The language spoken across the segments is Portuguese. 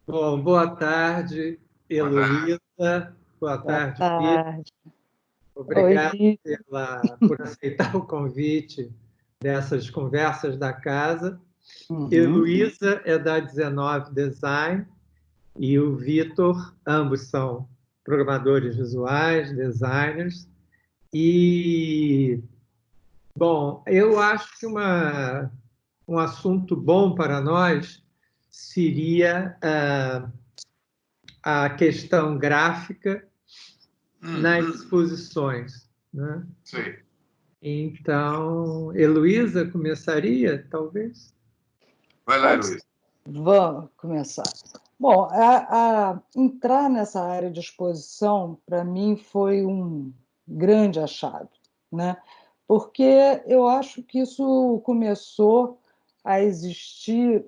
Bom, boa tarde, Boa tarde. Heloísa. Boa Boa tarde, Vitor. tarde. Obrigado Oi, por aceitar o convite dessas conversas da casa. uhum. Heloísa é da 19 Design e o Vitor, ambos são programadores visuais, designers. E, bom, eu acho que um assunto bom para nós seria a questão gráfica nas exposições, né? Sei. Então, Heloísa começaria, talvez? Vai lá, Pode ser. Heloísa. Vamos começar. Bom, entrar nessa área de exposição, para mim, foi um grande achado, né? Porque eu acho que isso começou a existir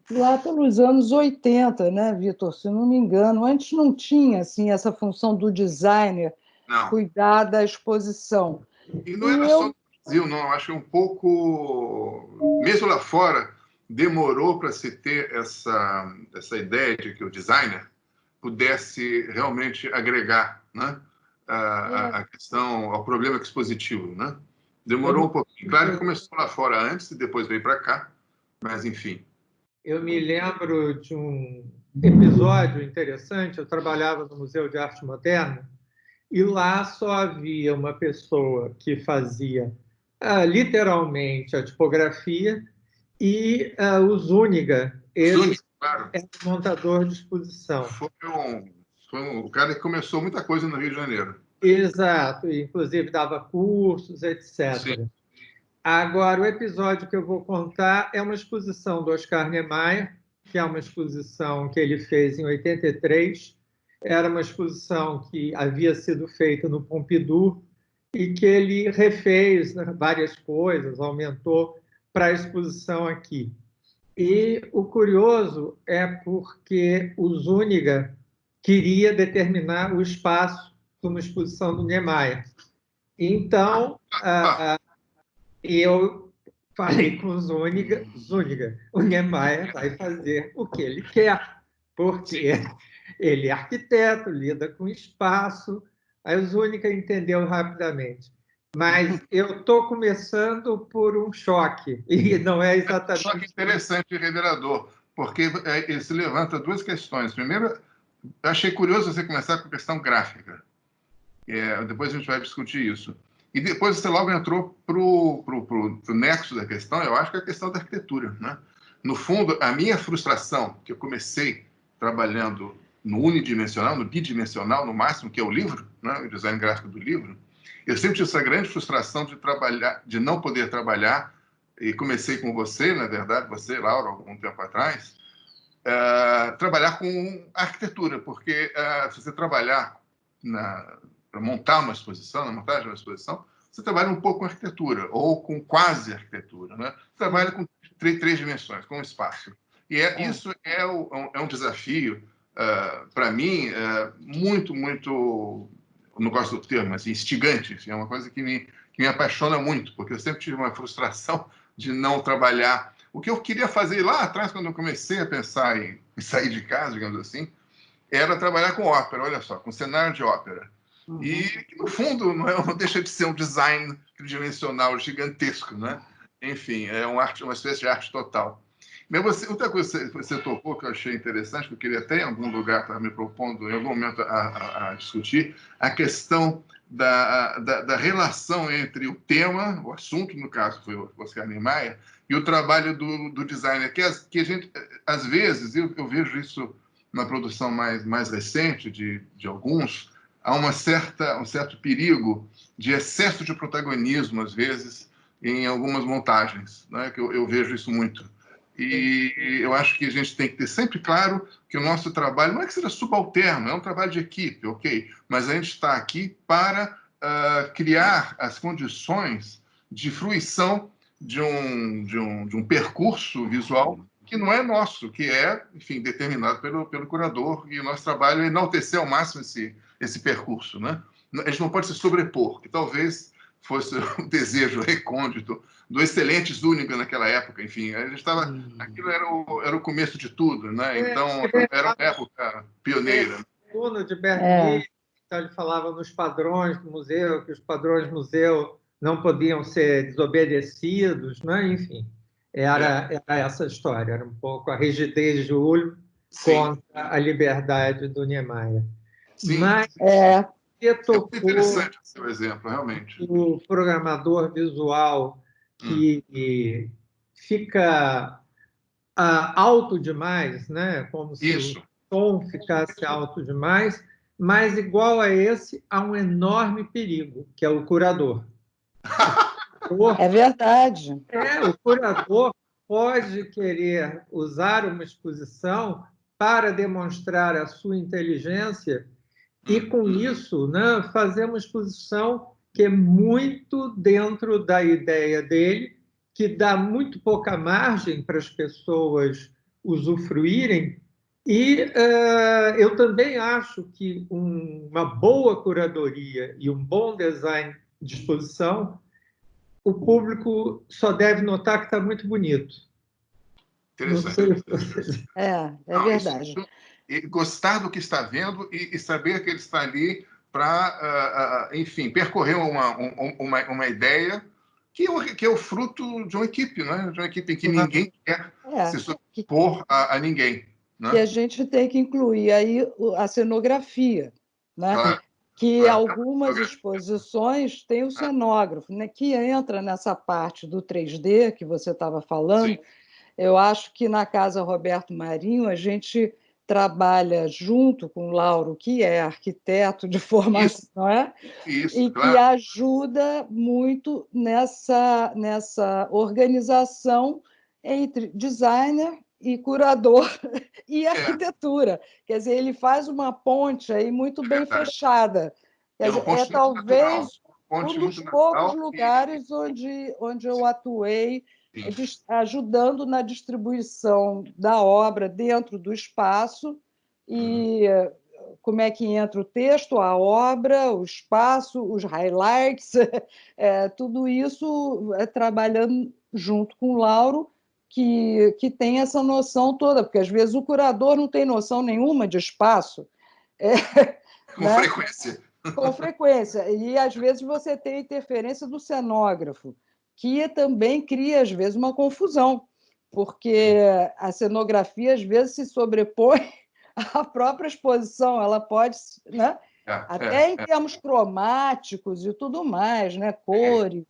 lá pelos anos 80, né, Vitor? Se não me engano. Antes não tinha assim, essa função do designer Não. cuidar da exposição. E não E era só eu no Brasil, não. Eu acho que um pouco, mesmo lá fora, demorou para se ter essa ideia de que o designer pudesse realmente agregar, né, a questão, ao problema expositivo, né? Demorou um pouquinho. Claro que começou lá fora antes e depois veio para cá, mas enfim. Eu me lembro de um episódio interessante. Eu trabalhava no Museu de Arte Moderna e lá só havia uma pessoa que fazia literalmente a tipografia e o Zúñiga, ele Zuni, claro, era o montador de exposição. foi o cara que começou muita coisa no Rio de Janeiro. Exato, inclusive dava cursos, Sim. etc. Agora, o episódio que eu vou contar é uma exposição do Oscar Niemeyer, que é uma exposição que ele fez em 83. Era uma exposição que havia sido feita no Pompidou e que ele refez, né, várias coisas, aumentou para a exposição aqui. E o curioso é porque o Zúñiga queria determinar o espaço de uma exposição do Niemeyer. Então, eu falei com o Zúñiga, o Niemeyer vai fazer o que ele quer, porque ele é arquiteto, lida com espaço. Aí o Zúñiga entendeu rapidamente. Mas eu estou começando por um choque, e não é exatamente... Só que interessante e revelador, porque ele se levanta duas questões. Primeiro, eu achei curioso você começar com a questão gráfica. Depois a gente vai discutir isso. E depois você logo entrou para o nexo da questão, eu acho que é a questão da arquitetura, né? No fundo, a minha frustração, que eu comecei trabalhando no unidimensional, no bidimensional, no máximo, que é o livro, né? O design gráfico do livro, eu sempre tive essa grande frustração de não poder trabalhar, e comecei com você, na verdade, você, Laura, algum tempo atrás, trabalhar com arquitetura, porque se você trabalhar para montar uma exposição, na montagem de uma exposição, você trabalha um pouco com arquitetura, ou com quase arquitetura, né? Você trabalha com três dimensões, com espaço. E isso é um desafio, para mim, muito, muito, não gosto do termo, assim, instigante. Assim, é uma coisa que me apaixona muito, porque eu sempre tive uma frustração de não trabalhar. O que eu queria fazer lá atrás, quando eu comecei a pensar em sair de casa, digamos assim, era trabalhar com ópera, olha só, com cenário de ópera. E, no fundo, não deixa de ser um design tridimensional gigantesco, né? Enfim, é uma espécie de arte total. Mas outra coisa que você tocou, que eu achei interessante, que eu queria até em algum lugar estar me propondo, em algum momento, a discutir, a questão da relação entre o tema, o assunto, no caso, foi o Oscar Niemeyer, e o trabalho do designer, que a gente, às vezes, eu vejo isso na produção mais recente de alguns, há um certo perigo de excesso de protagonismo, às vezes, em algumas montagens, né? Que eu vejo isso muito. E eu acho que a gente tem que ter sempre claro que o nosso trabalho não é que seja subalterno, é um trabalho de equipe, ok? Mas a gente está aqui para criar as condições de fruição de um percurso visual que não é nosso, que é, enfim, determinado pelo curador, e o nosso trabalho é enaltecer ao máximo esse percurso, né? A gente não pode se sobrepor, que talvez fosse um desejo recôndito do excelente Zúñiga naquela época. Enfim, a gente estava... Aquilo era o começo de tudo, né? Então, era uma época pioneira. Bruno de Berni, então ele falava nos padrões do museu, que os padrões do museu não podiam ser desobedecidos, né? Enfim, era essa história, era um pouco a rigidez de Júlio contra a liberdade do Niemeyer. Sim. Mas tocou interessante o seu exemplo, realmente. O programador visual que fica alto demais, né? Como se o tom ficasse alto demais, mas igual a esse, há um enorme perigo, que é o curador. É verdade. O curador pode querer usar uma exposição para demonstrar a sua inteligência e, com isso, né, fazer uma exposição que é muito dentro da ideia dele, que dá muito pouca margem para as pessoas usufruírem. E eu também acho que uma boa curadoria e um bom design de exposição, o público só deve notar que está muito bonito. Interessante. É verdade. E gostar do que está vendo e saber que ele está ali para, enfim, percorrer uma ideia que é o fruto de uma equipe, né? De uma equipe em que ninguém quer se sobrepor a ninguém. Né? Que a gente tem que incluir aí a cenografia, né? Claro. Que algumas exposições têm o cenógrafo, né? Que entra nessa parte do 3D que você estava falando. Sim. Eu acho que na Casa Roberto Marinho a gente trabalha junto com o Lauro, que é arquiteto de formação, e que ajuda muito nessa organização entre designer e curador e arquitetura. Quer dizer, ele faz uma ponte aí muito bem fechada. Quer dizer, talvez um dos poucos lugares onde eu atuei ajudando na distribuição da obra dentro do espaço e como é que entra o texto, a obra, o espaço, os highlights, tudo isso trabalhando junto com o Lauro, que tem essa noção toda, porque às vezes o curador não tem noção nenhuma de espaço. Com frequência. Com frequência. E às vezes você tem a interferência do cenógrafo, que também cria, às vezes, uma confusão, porque a cenografia, às vezes, se sobrepõe à própria exposição, ela pode, né? Até em termos cromáticos e tudo mais, né? Cores.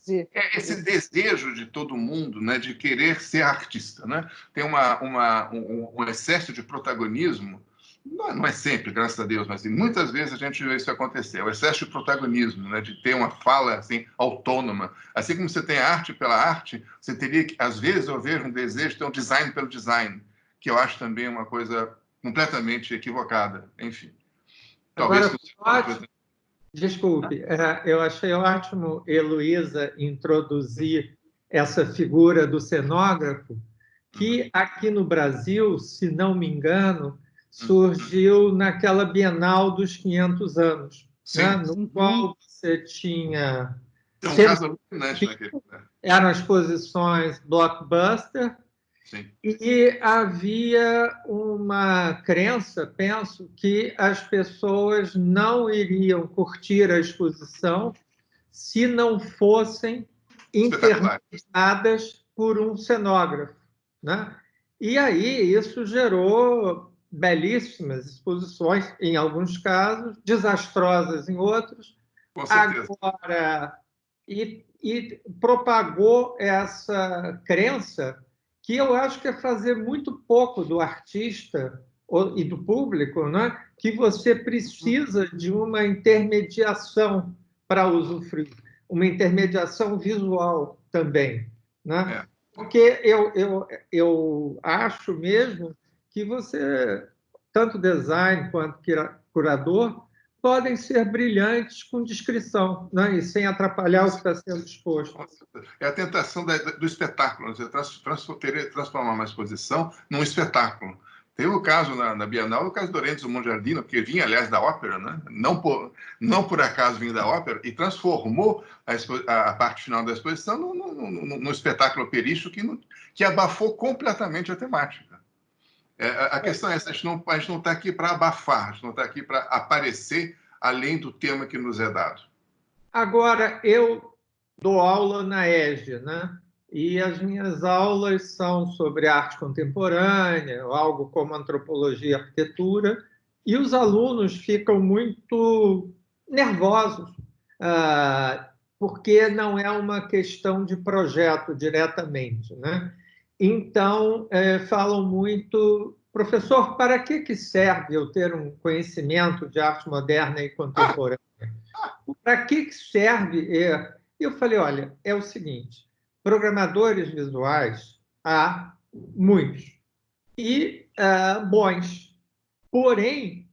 Esse desejo de todo mundo, né, de querer ser artista. Né? Tem um excesso de protagonismo. Não é sempre, graças a Deus, mas muitas vezes a gente vê isso acontecer. O excesso de protagonismo, né, de ter uma fala assim, autônoma. Assim como você tem arte pela arte, você teria que, às vezes, eu vejo um desejo de ter um design pelo design, que eu acho também uma coisa completamente equivocada. Enfim. Talvez Desculpe, eu achei ótimo, Heloísa, introduzir essa figura do cenógrafo, que aqui no Brasil, se não me engano, surgiu naquela Bienal dos 500 anos, né? No qual você tinha... Tem um caso alucinante naquele lugar. Eram exposições blockbuster. Sim. E havia uma crença, penso, que as pessoas não iriam curtir a exposição se não fossem intermediadas por um cenógrafo. Né? E aí isso gerou belíssimas exposições, em alguns casos, desastrosas em outros. Com certeza. Agora, e propagou essa crença que eu acho que é fazer muito pouco do artista e do público, né? Que você precisa de uma intermediação para usufruir, uma intermediação visual também. Né? Porque eu acho mesmo que você, tanto design quanto curador, podem ser brilhantes com discrição, né? E sem atrapalhar o que está sendo exposto. É a tentação do espetáculo, você transformar uma exposição num espetáculo. Tem o caso na Bienal, o caso do Lorenzo Mongiardino, que vinha, aliás, da ópera, né? Não por acaso vinha da ópera, e transformou a parte final da exposição num espetáculo operístico que abafou completamente a temática. A questão é essa, a gente não está aqui para abafar, a gente não está aqui para aparecer além do tema que nos é dado. Agora, eu dou aula na ESG, né? E as minhas aulas são sobre arte contemporânea, algo como antropologia e arquitetura, e os alunos ficam muito nervosos, porque não é uma questão de projeto diretamente, né? Então, falam muito, professor, para que serve eu ter um conhecimento de arte moderna e contemporânea? Para que serve? E eu falei, olha, é o seguinte, programadores visuais há muitos e bons. Porém,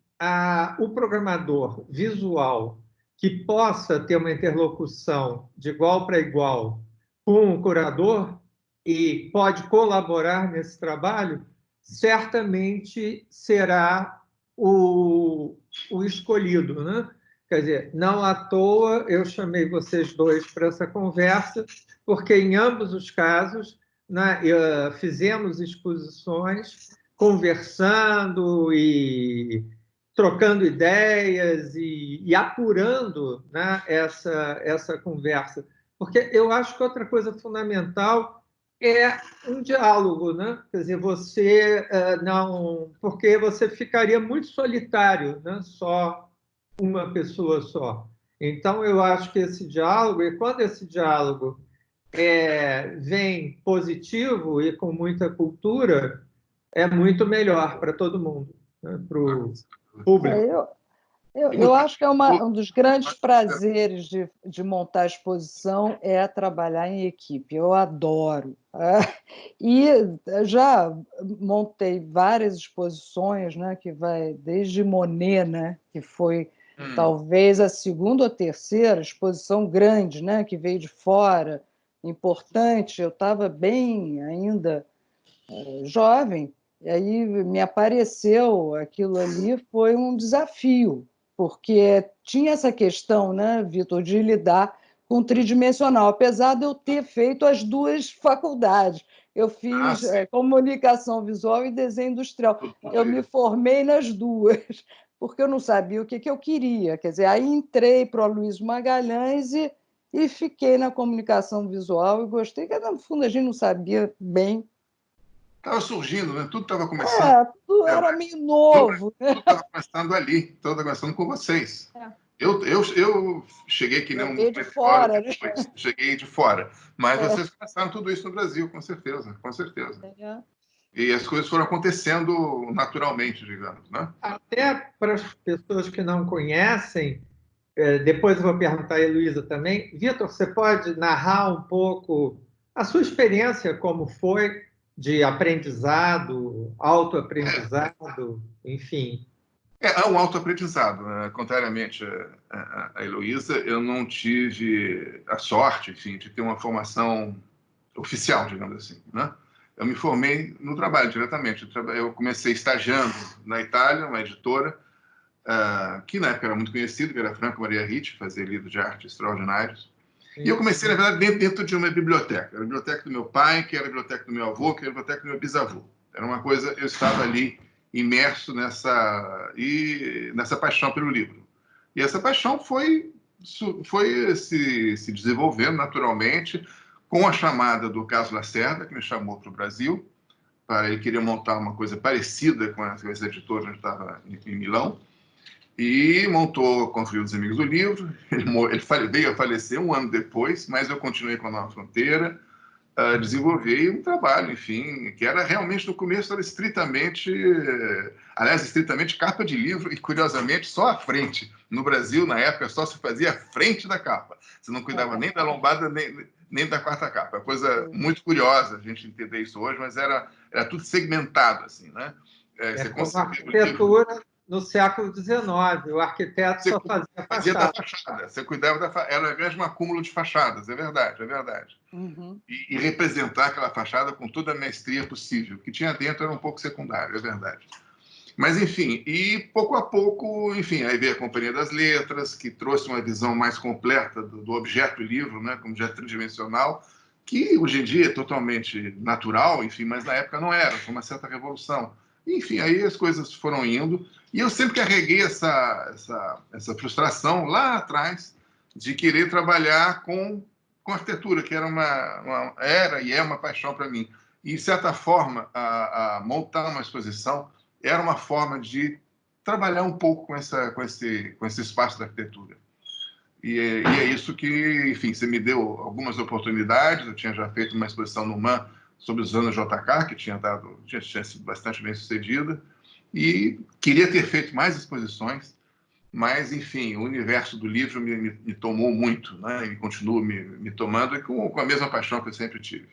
o programador visual que possa ter uma interlocução de igual para igual com o curador e pode colaborar nesse trabalho, certamente será o escolhido, né? Quer dizer, não à toa eu chamei vocês dois para essa conversa, porque em ambos os casos, né, fizemos exposições conversando e trocando ideias e apurando, né, essa conversa. Porque eu acho que outra coisa fundamental é um diálogo, né? Quer dizer, você não... Porque você ficaria muito solitário, né? Só uma pessoa só. Então, eu acho que esse diálogo, e quando esse diálogo vem positivo e com muita cultura, é muito melhor para todo mundo, né? Para o público. Eu acho que um dos grandes prazeres de montar a exposição é trabalhar em equipe. Eu adoro. E já montei várias exposições, né, que vai desde Monet, né, que foi talvez a segunda ou terceira exposição grande, né, que veio de fora, importante. Eu estava bem ainda jovem, e aí me apareceu aquilo ali, foi um desafio, porque tinha essa questão, né, Vitor, de lidar com o tridimensional, apesar de eu ter feito as duas faculdades. Eu fiz comunicação visual e desenho industrial. Eu me formei nas duas, porque eu não sabia o que eu queria. Quer dizer, aí entrei para o Aloysio Magalhães e fiquei na comunicação visual e gostei, porque no fundo a gente não sabia bem. Estava surgindo, né? Tudo estava começando. Tudo era meio novo. Tudo estava começando ali, tudo estava começando com vocês. Eu cheguei que nem um de fora, né? Cheguei de fora. Mas vocês começaram tudo isso no Brasil, com certeza, com certeza. E as coisas foram acontecendo naturalmente, digamos, né? Até para as pessoas que não conhecem, depois eu vou perguntar a Heloísa também. Vitor, você pode narrar um pouco a sua experiência, como foi de aprendizado, autoaprendizado, enfim? É um autoaprendizado, né? Contrariamente a Heloísa, eu não tive a sorte, enfim, de ter uma formação oficial, digamos assim, né? Eu me formei no trabalho diretamente. Eu comecei estagiando na Itália, uma editora, que na época era muito conhecida, que era Franco Maria Ricci, fazia livros de arte extraordinários. Sim. E eu comecei, na verdade, dentro de uma biblioteca. Era a biblioteca do meu pai, que era a biblioteca do meu avô, que era a biblioteca do meu bisavô. Era uma coisa, eu estava ali imerso nessa paixão pelo livro. E essa paixão foi se desenvolvendo naturalmente com a chamada do Carlos Lacerda, que me chamou para o Brasil, ele queria montar uma coisa parecida com essa editora onde estava em Milão, e construiu os Amigos do Livro. Ele veio a falecer um ano depois, mas eu continuei com a Nova Fronteira, desenvolvi um trabalho, enfim, que era realmente, no começo, era estritamente capa de livro e, curiosamente, só a frente. No Brasil, na época, só se fazia a frente da capa. Você não cuidava nem da lombada, nem da quarta capa. É coisa muito curiosa a gente entender isso hoje, mas era tudo segmentado, assim, né? Você conseguia a arquitetura no século XIX. O arquiteto só fazia fazia fachada. da fachada. Você cuidava da fachada. Era mesmo um acúmulo de fachadas, é verdade, é verdade. Uhum. E representar aquela fachada com toda a mestria possível. O que tinha dentro era um pouco secundário, é verdade. Mas, enfim, e pouco a pouco, enfim, aí veio a Companhia das Letras, que trouxe uma visão mais completa do objeto livro, né, como objeto tridimensional, que hoje em dia é totalmente natural, enfim, mas na época não era, foi uma certa revolução. Enfim, aí as coisas foram indo, e eu sempre carreguei essa frustração lá atrás de querer trabalhar com arquitetura, que era era e é uma paixão para mim. E, de certa forma, a montar uma exposição era uma forma de trabalhar um pouco com esse espaço da arquitetura. E é isso que, enfim, você me deu algumas oportunidades. Eu tinha já feito uma exposição no MAN sobre os anos JK, que tinha sido bastante bem sucedida, e queria ter feito mais exposições, mas, enfim, o universo do livro me tomou muito, né? E continua me tomando, e com a mesma paixão que eu sempre tive.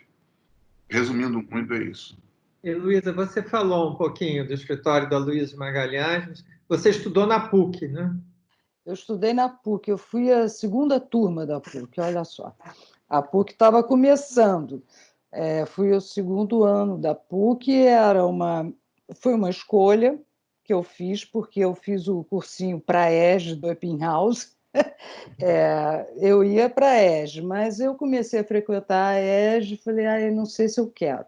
Resumindo muito, é isso. E, Luísa, você falou um pouquinho do escritório da Luísa Magalhães. Você estudou na PUC, né? Eu estudei na PUC, eu fui a segunda turma da PUC, olha só. A PUC estava começando. Fui o segundo ano da PUC, foi uma escolha que eu fiz, porque eu fiz o cursinho para a ESG do Eppinghaus. Eu ia para a ESG, mas eu comecei a frequentar a ESG e falei, eu não sei se eu quero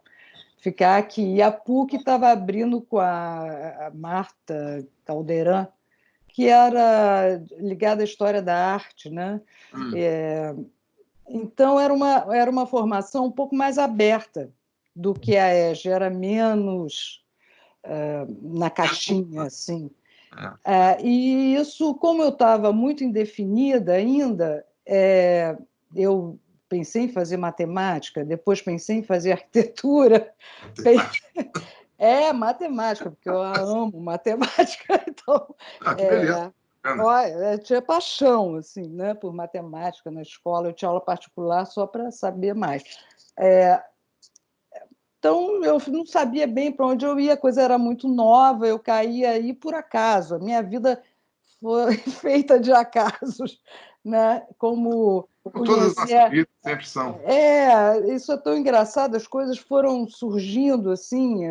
ficar aqui. E a PUC estava abrindo com a Marta Caldeirão, que era ligada à história da arte, né? Então, era uma formação um pouco mais aberta do que a ESG, era menos na caixinha, assim. E isso, como eu estava muito indefinida ainda, eu pensei em fazer matemática, depois pensei em fazer arquitetura. Matemática, porque eu amo matemática. Então, que beleza. eu tinha paixão assim, né, por matemática na escola. Eu tinha aula particular só para saber mais. Então, eu não sabia bem para onde eu ia, a coisa era muito nova, eu caía aí por acaso. A minha vida foi feita de acasos, né? Como todas as nossas vidas sempre são. Isso é tão engraçado, as coisas foram surgindo assim,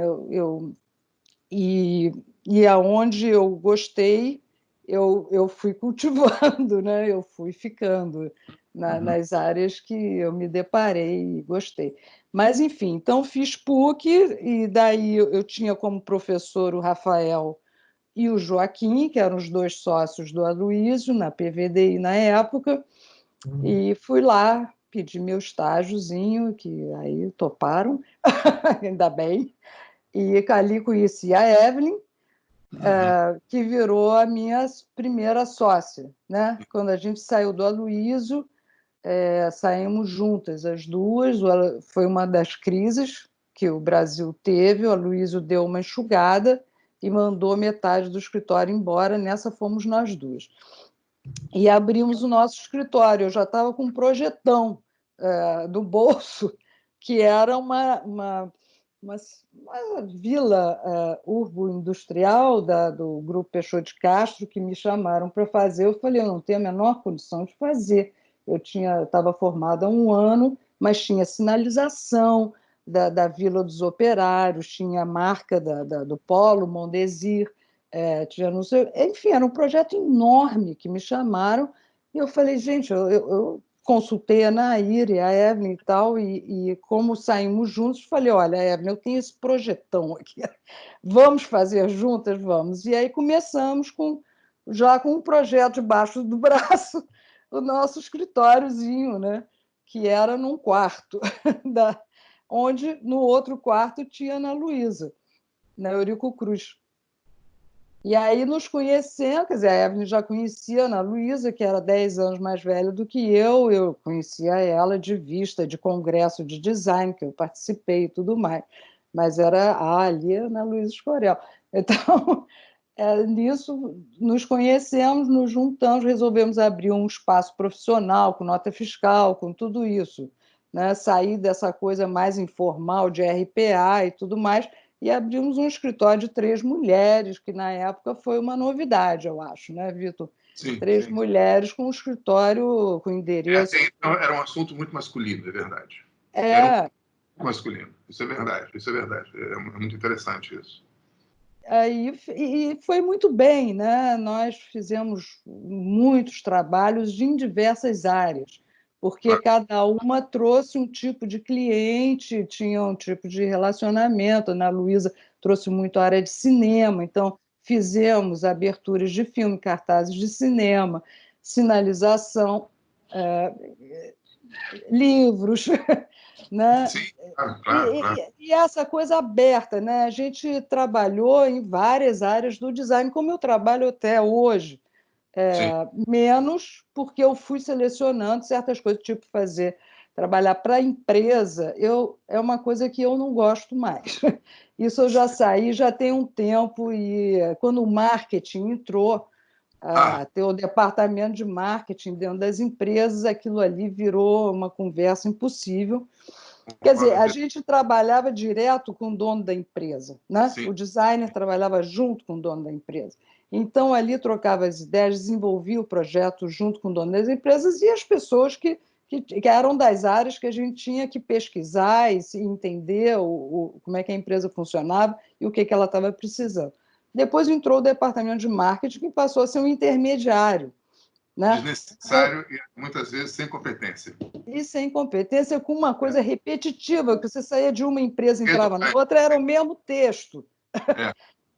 e aonde eu gostei, eu fui cultivando, né? Eu fui ficando nas áreas que eu me deparei e gostei. Mas, enfim, então fiz PUC, e daí eu tinha como professor o Rafael e o Joaquim, que eram os dois sócios do Aloysio, na PVDI na época, e fui lá pedir meu estágiozinho, que aí toparam, ainda bem, e ali conheci a Evelyn, que virou a minha primeira sócia, né? Quando a gente saiu do Aloysio, saímos juntas, as duas. Foi uma das crises que o Brasil teve, o Aloysio deu uma enxugada e mandou metade do escritório embora, nessa fomos nós duas. E abrimos o nosso escritório. Eu já estava com um projetão do bolso, que era uma vila urbo-industrial do Grupo Peixoto de Castro, que me chamaram para fazer. Eu falei, eu não tenho a menor condição de fazer. Eu estava formada há um ano, mas tinha sinalização da Vila dos Operários, tinha a marca do Polo Mondesir, tinha, não sei, enfim, era um projeto enorme que me chamaram, e eu falei, gente, eu consultei a Nair e a Evelyn e tal, e como saímos juntos, falei, olha, Evelyn, eu tenho esse projetão aqui, vamos fazer juntas? Vamos. E aí começamos já com um projeto debaixo do braço, o nosso escritóriozinho, né? Que era num quarto, onde no outro quarto tinha a Ana Luísa, na Eurico Cruz. E aí nos conhecemos, quer dizer, a Evelyn já conhecia a Ana Luísa, que era 10 anos mais velha do que eu conhecia ela de vista, de congresso de design, que eu participei e tudo mais, mas era ali a Ana Luísa Escorel. Então, nisso, nos conhecemos, nos juntamos, resolvemos abrir um espaço profissional, com nota fiscal, com tudo isso, né? Sair dessa coisa mais informal de RPA e tudo mais, e abrimos um escritório de 3 mulheres, que na época foi uma novidade, eu acho, né, Vitor? Sim, 3 sim. mulheres com um escritório com endereço. Então, era um assunto muito masculino, é verdade. Era É, um masculino, isso é verdade, isso é verdade. É muito interessante isso. aí, e foi muito bem, né? Nós fizemos muitos trabalhos em diversas áreas, porque Claro. cada uma trouxe um tipo de cliente, tinha um tipo de relacionamento. A Ana Luísa trouxe muito a área de cinema, então fizemos aberturas de filme, cartazes de cinema, sinalização, livros, né? Sim, claro, claro, claro. E essa coisa aberta, né? A gente trabalhou em várias áreas do design, como eu trabalho até hoje, Sim. menos porque eu fui selecionando certas coisas, tipo trabalhar para a empresa, é uma coisa que eu não gosto mais. Isso eu já saí, já tem um tempo, e quando o marketing entrou, ter o departamento de marketing dentro das empresas, aquilo ali virou uma conversa impossível. Quer dizer, a gente trabalhava direto com o dono da empresa, né? Sim. O designer trabalhava junto com o dono da empresa. Então, ali trocava as ideias, desenvolvia o projeto junto com o dono das empresas e as pessoas que eram das áreas que a gente tinha que pesquisar e entender como é que a empresa funcionava e o que ela estava precisando. Depois entrou o departamento de marketing, que passou a ser um intermediário, né? Desnecessário e muitas vezes sem competência. E sem competência, com uma coisa repetitiva, que você saía de uma empresa e entrava na outra, era o mesmo texto. É.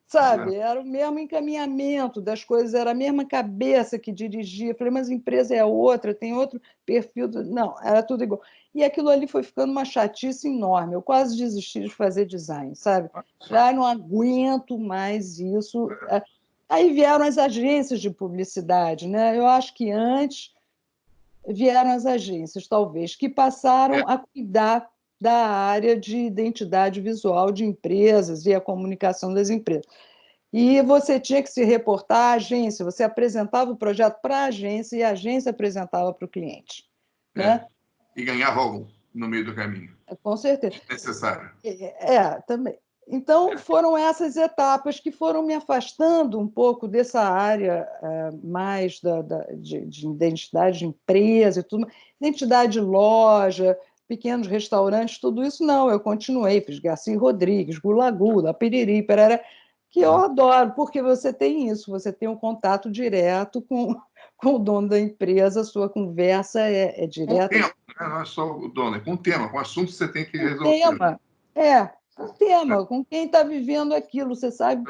Sabe? Era o mesmo encaminhamento das coisas, era a mesma cabeça que dirigia. Eu falei, mas a empresa é outra, tem outro perfil. Não, era tudo igual. E aquilo ali foi ficando uma chatice enorme. Eu quase desisti de fazer design, sabe? Já não aguento mais isso. Aí vieram as agências de publicidade, né? Eu acho que antes vieram as agências, talvez, que passaram a cuidar da área de identidade visual de empresas e a comunicação das empresas. E você tinha que se reportar à agência, você apresentava o projeto para a agência e a agência apresentava para o cliente. Né? E ganhava algum no meio do caminho. Com certeza. Necessário. Também. Então, foram essas etapas que foram me afastando um pouco dessa área mais de identidade de empresa e tudo. Identidade de loja, pequenos restaurantes, tudo isso não. Eu continuei, fiz Garcia Rodrigues, Gula Gula, Piriri, Perera, que eu adoro, porque você tem isso, você tem um contato direto com o dono da empresa, a sua conversa é direta. Com o tema, né? Não é só o dono, é com o tema, com o assunto que você tem que resolver. Tema, um tema, com quem está vivendo aquilo, você sabe,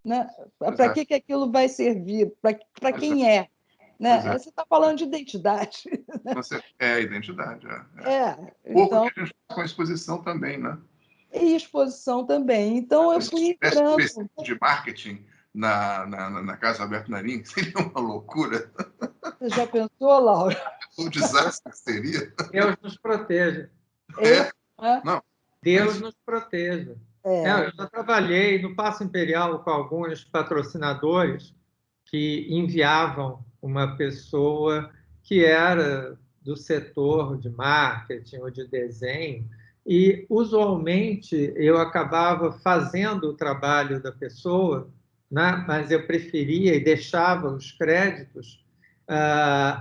né? Para que aquilo vai servir, para quem é. Né? Você está falando de identidade. É identidade. Então, pouco que a gente faz com a exposição também, né? E exposição também. Então, eu fui entrando. Se tivesse de marketing na Casa Alberto Narim, seria uma loucura. Você já pensou, Laura? O desastre que seria. Deus nos proteja. Não. Deus nos proteja. Eu já trabalhei no Paço Imperial com alguns patrocinadores que enviavam uma pessoa que era do setor de marketing ou de desenho, e usualmente eu acabava fazendo o trabalho da pessoa, né? Mas eu preferia e deixava os créditos,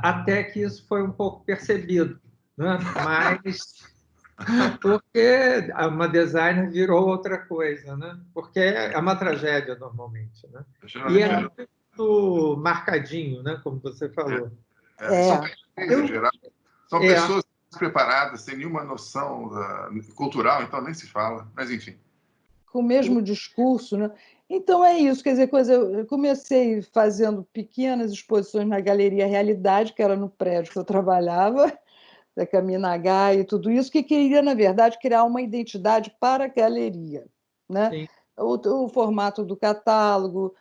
até que isso foi um pouco percebido, né? Mas porque uma designer virou outra coisa, né? Porque é uma tragédia normalmente, né? E é muito marcadinho, né? Como você falou. São pessoas preparadas, sem nenhuma noção cultural, então nem se fala, mas enfim. Com o mesmo discurso, né? Então é isso, quer dizer, eu comecei fazendo pequenas exposições na Galeria Realidade, que era no prédio que eu trabalhava, da Caminagá e tudo isso, que queria, na verdade, criar uma identidade para a galeria, né? O formato do catálogo,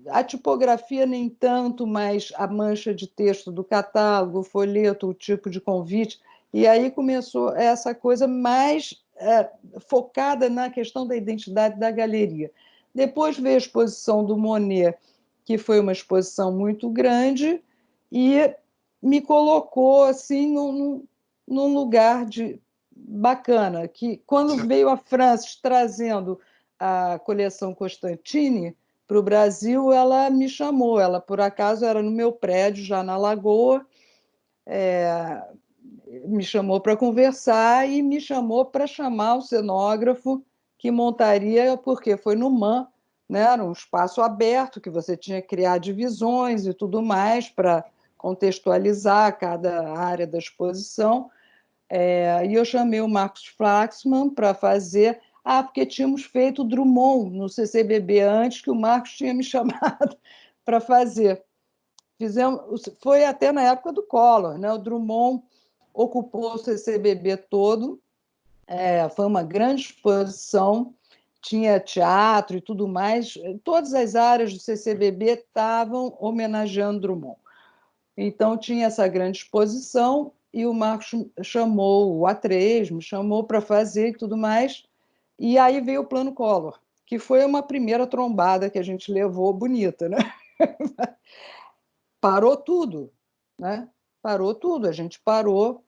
a tipografia nem tanto, mas a mancha de texto do catálogo, o folheto, o tipo de convite, e aí começou essa coisa mais focada na questão da identidade da galeria. Depois veio a exposição do Monet, que foi uma exposição muito grande, e me colocou assim num lugar bacana, que quando veio a Francis trazendo a coleção Constantini para o Brasil, ela me chamou. Ela, por acaso, era no meu prédio, já na Lagoa, me chamou para conversar e me chamou para chamar o cenógrafo que montaria, porque foi no MAM, né? Era um espaço aberto que você tinha que criar divisões e tudo mais para contextualizar cada área da exposição. E eu chamei o Marcos Flaxman para fazer. Porque tínhamos feito o Drummond no CCBB antes, que o Marcos tinha me chamado para fazer. Foi até na época do Collor, né? O Drummond ocupou o CCBB todo, foi uma grande exposição, tinha teatro e tudo mais, todas as áreas do CCBB estavam homenageando Drummond. Então, tinha essa grande exposição e o Marcos chamou o A3, me chamou para fazer e tudo mais, e aí veio o Plano Collor, que foi uma primeira trombada que a gente levou bonita, né? Parou tudo, né? Parou tudo, a gente parou,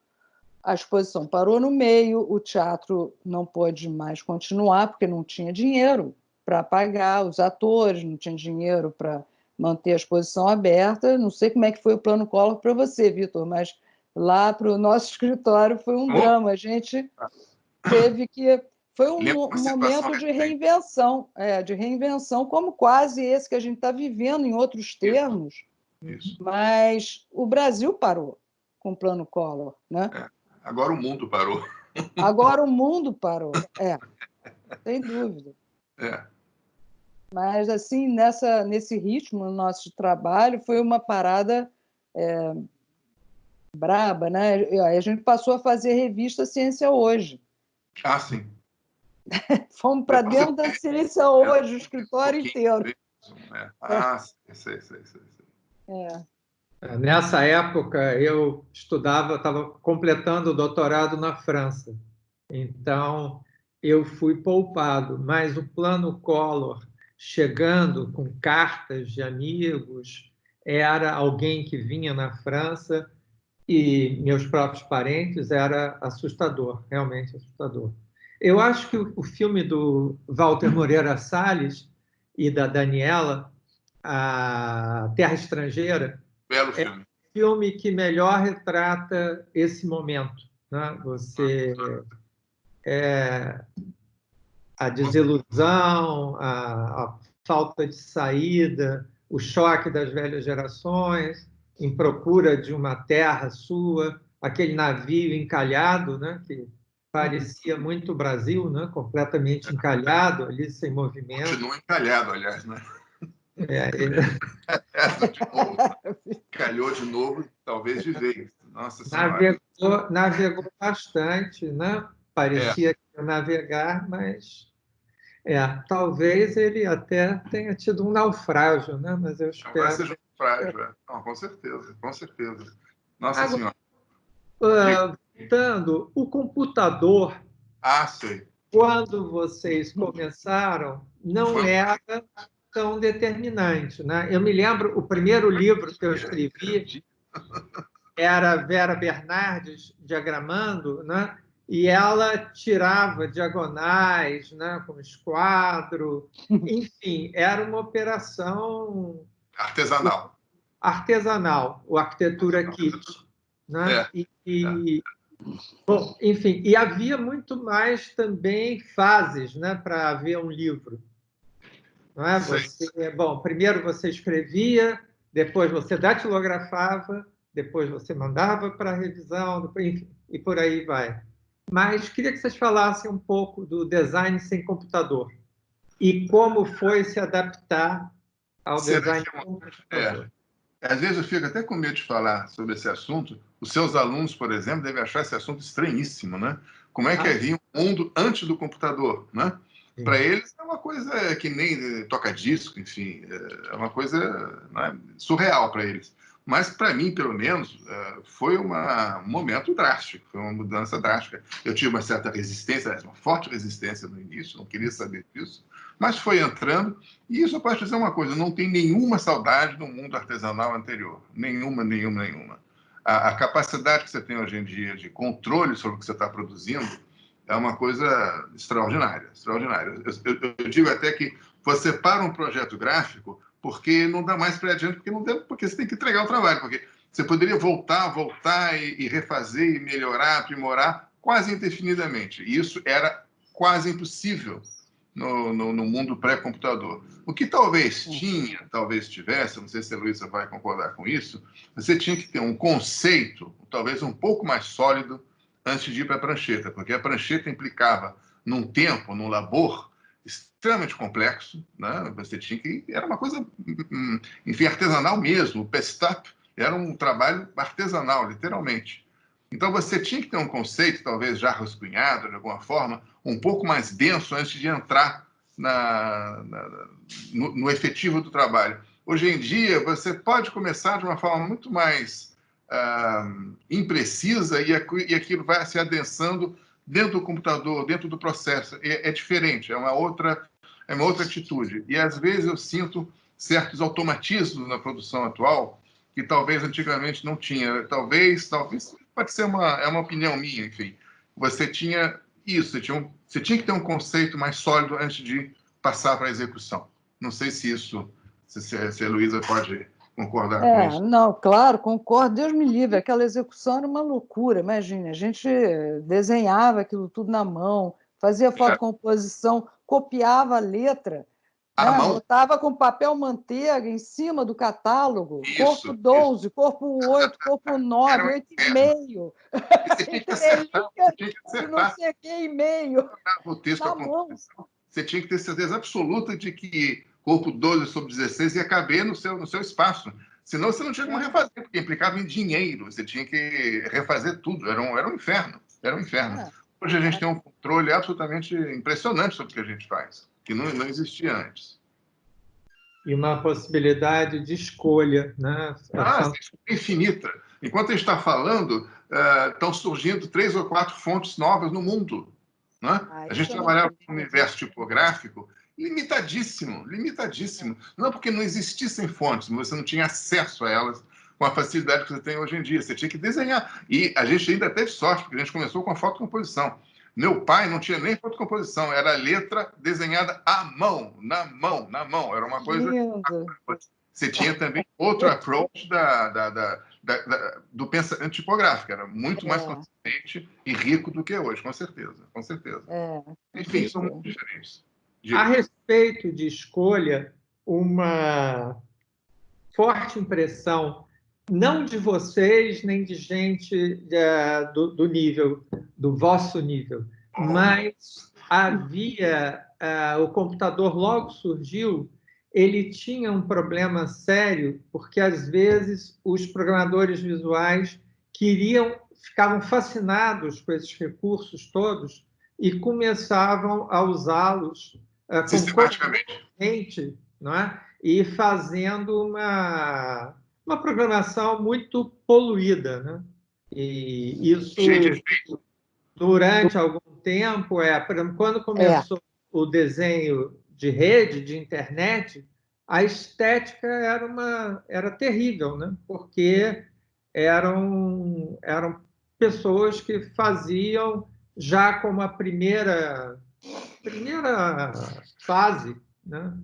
a exposição parou no meio, o teatro não pôde mais continuar, porque não tinha dinheiro para pagar os atores, não tinha dinheiro para manter a exposição aberta. Não sei como é que foi o Plano Collor para você, Vitor, mas lá para o nosso escritório foi um drama. A gente teve que... Foi um momento de reinvenção, como quase esse que a gente está vivendo em outros termos. Isso. Mas o Brasil parou com o Plano Collor, né? Agora o mundo parou. Agora o mundo parou, sem dúvida. Mas, assim, nesse ritmo, no nosso trabalho, foi uma parada braba, né? A gente passou a fazer revista Ciência Hoje. Sim. Fomos para dentro da Ciência Hoje, o escritório inteiro. Sei. Nessa época, eu estava completando o doutorado na França. Então, eu fui poupado, mas o Plano Collor, chegando com cartas de amigos, era alguém que vinha na França e meus próprios parentes, era assustador, realmente assustador. Eu acho que o filme do Walter Moreira Salles e da Daniela, A Terra Estrangeira, Belo filme. É o filme que melhor retrata esse momento, né? A desilusão, a falta de saída, o choque das velhas gerações, em procura de uma terra sua, aquele navio encalhado, né? Que parecia muito Brasil, né? Completamente encalhado, ali sem movimento. Continua encalhado, aliás, né? De novo. Calhou de novo, talvez de vez. Nossa Senhora. Navegou bastante, né? Parecia que ia navegar, mas talvez ele até tenha tido um naufrágio, né? Mas eu espero. Talvez seja um naufrágio, Não, com certeza. Nossa Agora, Senhora. Voltando, o computador, Sei. quando vocês começaram, não era tão determinante, né? Eu me lembro, o primeiro livro que eu escrevi era Vera Bernardes diagramando, né? E ela tirava diagonais, né? Com esquadro, enfim, era uma operação artesanal, o Arquitetura Kit, né? Bom, enfim, e havia muito mais também fases, né? Para haver um livro. Não é? Primeiro você escrevia, depois você datilografava, depois você mandava para revisão, enfim, e por aí vai. Mas queria que vocês falassem um pouco do design sem computador e como foi se adaptar ao design com computador. Às vezes eu fico até com medo de falar sobre esse assunto. Os seus alunos, por exemplo, devem achar esse assunto estranhíssimo, né? Como é que havia um mundo antes do computador, né? Para eles é uma coisa que nem toca-disco, enfim, é uma coisa, né, surreal para eles. Mas, para mim, pelo menos, foi um momento drástico, foi uma mudança drástica. Eu tive uma certa resistência, uma forte resistência no início, não queria saber disso, mas foi entrando. E isso eu posso dizer uma coisa, não tem nenhuma saudade do mundo artesanal anterior. Nenhuma. A capacidade que você tem hoje em dia de controle sobre o que você está produzindo é uma coisa extraordinária, extraordinária. Eu digo até que você para um projeto gráfico porque não dá mais para adiante, porque você tem que entregar o trabalho, porque você poderia voltar e refazer, e melhorar, aprimorar quase indefinidamente. E isso era quase impossível no mundo pré-computador. O que talvez tivesse, não sei se a Luísa vai concordar com isso, você tinha que ter um conceito, talvez um pouco mais sólido, antes de ir para a prancheta, porque a prancheta implicava num tempo, num labor extremamente complexo, né? Você tinha que... Era uma coisa, enfim, artesanal mesmo. O Pestap era um trabalho artesanal, literalmente. Então, você tinha que ter um conceito, talvez já rascunhado, de alguma forma, um pouco mais denso antes de entrar no efetivo do trabalho. Hoje em dia, você pode começar de uma forma muito mais imprecisa e aquilo vai se adensando dentro do computador, dentro do processo. É diferente, é uma outra atitude. E, às vezes, eu sinto certos automatismos na produção atual que talvez antigamente não tinha. Talvez pode ser uma opinião minha, enfim. Você tinha isso, você tinha que ter um conceito mais sólido antes de passar para a execução. Não sei se a Luísa pode concordar com isso. Não, claro, concordo. Deus me livre, aquela execução era uma loucura. Imagina, a gente desenhava aquilo tudo na mão, fazia fotocomposição, copiava a letra, À mão. botava com papel manteiga em cima do catálogo, Isso, corpo 12, corpo 8, corpo 9, 8,5. Você tinha que acertar. E não sei o que, e-mail. O texto na mão. Você tinha que ter certeza absoluta de que corpo 12 sobre 16 ia caber no seu espaço. Senão você não tinha como refazer, porque implicava em dinheiro. Você tinha que refazer tudo. Era um inferno. Era um inferno. Hoje a gente tem um controle absolutamente impressionante sobre o que a gente faz, que não existia antes. E uma possibilidade de escolha, né? Infinita. Enquanto a gente está falando, estão surgindo 3 ou 4 fontes novas no mundo. Né? A gente trabalhava no universo tipográfico limitadíssimo. Não porque não existissem fontes, mas você não tinha acesso a elas com a facilidade que você tem hoje em dia. Você tinha que desenhar. E a gente ainda teve sorte, porque a gente começou com a fotocomposição. Meu pai não tinha nem fotocomposição, era letra desenhada à mão, na mão. Era uma coisa... Você tinha também outro approach do pensamento tipográfico. Era muito mais consistente e rico do que é hoje, com certeza. Enfim, são muito diferentes. A respeito de escolha, uma forte impressão, não de vocês, nem de gente do vosso nível, mas havia... o computador logo surgiu, ele tinha um problema sério, porque, às vezes, os programadores visuais ficavam fascinados com esses recursos todos e começavam a usá-los sistematicamente, não é? E fazendo uma programação muito poluída, né? E isso, durante algum tempo, quando começou o desenho de rede, de internet, a estética era terrível, né? Porque eram pessoas que faziam já como a primeira fase, né?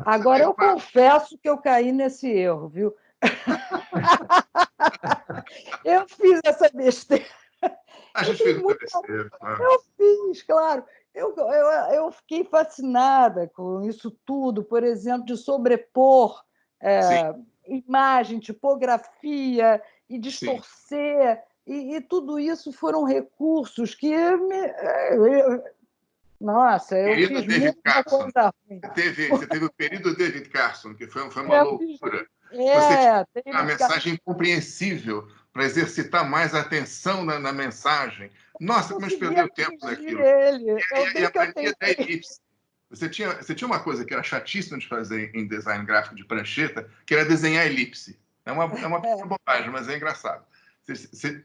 Agora, eu confesso que eu caí nesse erro, viu? Eu fiz essa besteira. A gente fez muita besteira. Eu fiz, claro. Eu fiquei fascinada com isso tudo, por exemplo, de sobrepor imagem, tipografia e distorcer. E tudo isso foram recursos que... Nossa, eu fiz muita coisa ruim. Você teve o período David Carson, que foi uma loucura. Você tinha uma mensagem incompreensível para exercitar mais a atenção na mensagem. Nossa, como a gente perdeu tempo naquilo. E a mania da elipse. Você tinha uma coisa que era chatíssima de fazer em design gráfico de prancheta, que era desenhar elipse. É uma bobagem, mas é engraçado.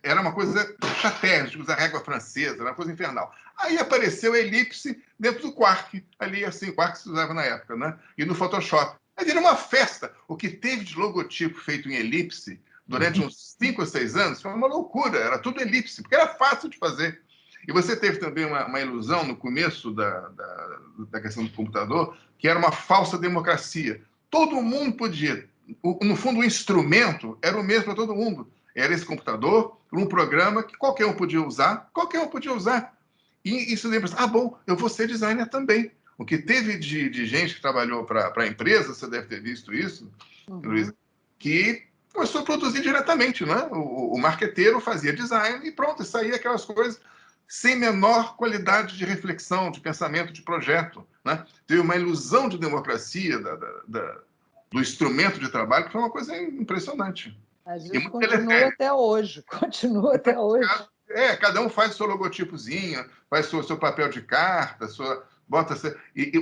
Era uma coisa chatérrima, de usar régua francesa, era uma coisa infernal. Aí apareceu a elipse dentro do Quark, ali assim, Quark se usava na época, né? E no Photoshop. Aí virou uma festa. O que teve de logotipo feito em elipse durante uns 5 ou 6 anos foi uma loucura, era tudo elipse, porque era fácil de fazer. E você teve também uma ilusão no começo da questão do computador, que era uma falsa democracia. Todo mundo podia. No fundo, o instrumento era o mesmo para todo mundo. Era esse computador, um programa que qualquer um podia usar, E isso lembra, bom, eu vou ser designer também. O que teve de gente que trabalhou para a empresa, você deve ter visto isso, Luiz, que começou a produzir diretamente, né? O marqueteiro fazia design e pronto, saía aquelas coisas sem menor qualidade de reflexão, de pensamento, de projeto, né? Teve uma ilusão de democracia do instrumento de trabalho, que foi uma coisa impressionante. Mas isso continua até hoje, Cada um faz o seu logotipozinho, faz o seu papel de carta,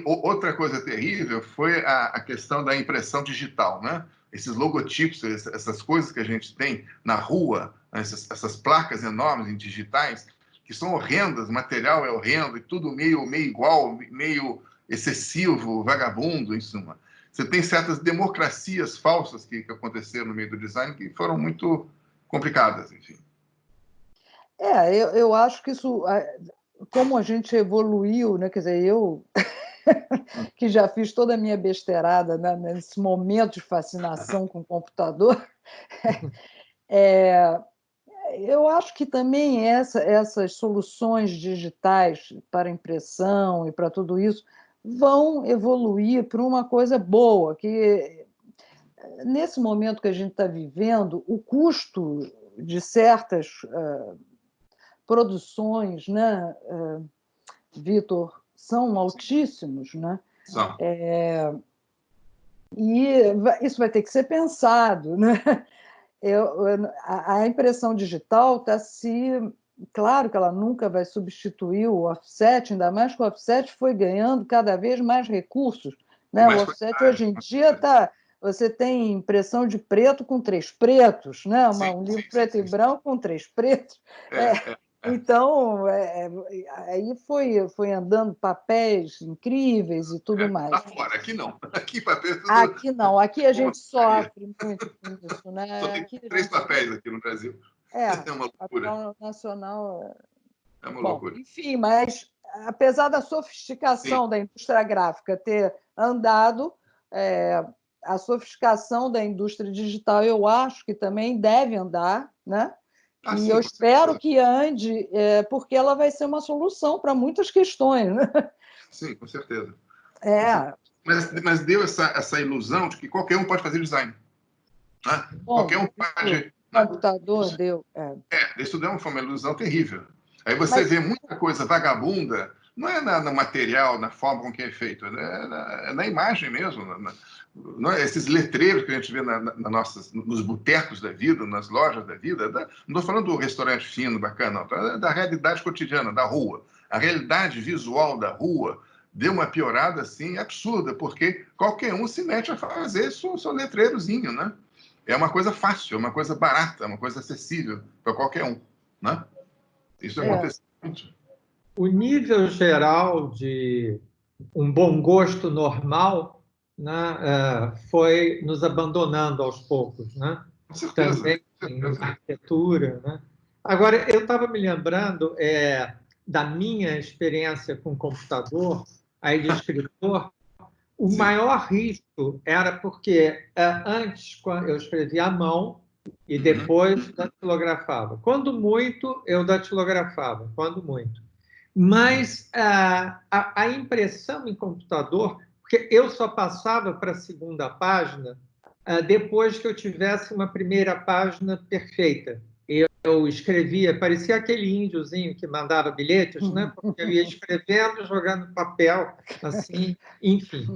outra coisa terrível foi a questão da impressão digital, né? Esses logotipos, essas coisas que a gente tem na rua, essas placas enormes em digitais, que são horrendas, o material é horrendo, e tudo meio igual, meio excessivo, vagabundo, em suma. Você tem certas democracias falsas que aconteceram no meio do design que foram muito complicadas, enfim. Eu acho que isso, como a gente evoluiu, né? Quer dizer, eu que já fiz toda a minha besteirada, né, nesse momento de fascinação com o computador, eu acho que também essas soluções digitais para impressão e para tudo isso vão evoluir para uma coisa boa, que nesse momento que a gente está vivendo, o custo de certas produções, né, Vitor, são altíssimos, né? E isso vai ter que ser pensado, né? A impressão digital está claro que ela nunca vai substituir o offset, ainda mais que o offset foi ganhando cada vez mais recursos, né? O offset hoje em dia você tem impressão de preto com 3 pretos, né? Um livro preto e branco com 3 pretos. Então, aí foi andando papéis incríveis e tudo mais. Lá fora, aqui não. Aqui, papel, tudo... aqui não, aqui a gente sofre muito com isso, né? Só tem 3 papéis aqui no Brasil. É uma loucura. Papel nacional. É uma loucura. Enfim, mas apesar da sofisticação da indústria gráfica ter andado, a sofisticação da indústria digital eu acho que também deve andar, né? E eu espero que ande, porque ela vai ser uma solução para muitas questões. Né? Sim, com certeza. Mas deu essa ilusão de que qualquer um pode fazer design. Né? Qualquer um pode... computador deu. Isso deu uma ilusão terrível. Aí você vê muita coisa vagabunda, não é no material, na forma com que é feito, é na imagem mesmo. Esses letreiros que a gente vê nos botecos da vida, nas lojas da vida, não estou falando do restaurante fino, bacana, não, da realidade cotidiana, da rua. A realidade visual da rua deu uma piorada assim absurda, porque qualquer um se mete a fazer seu letreirozinho, né? É uma coisa fácil, é uma coisa barata, é uma coisa acessível para qualquer um, né? Isso aconteceu muito. O nível geral de um bom gosto normal, né, foi nos abandonando aos poucos, né? Com certeza. Também na arquitetura, né? Agora, eu estava me lembrando da minha experiência com computador, aí de escritor. O maior risco era porque antes eu escrevia à mão e depois datilografava. Quando muito, eu datilografava, quando muito. Mas a impressão em computador, porque eu só passava para a segunda página depois que eu tivesse uma primeira página perfeita. Eu escrevia, parecia aquele índiozinho que mandava bilhetes, né? Porque eu ia escrevendo, jogando papel, assim, enfim.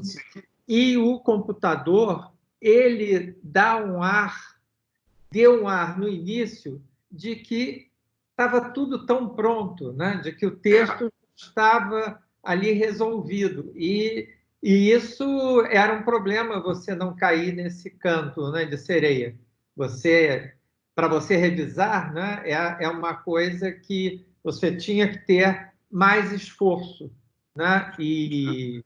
E o computador, ele deu um ar no início de que estava tudo tão pronto, né? De que o texto estava ali resolvido. E isso era um problema, você não cair nesse canto, né, de sereia. Para você revisar, né, é uma coisa que você tinha que ter mais esforço. Né? E,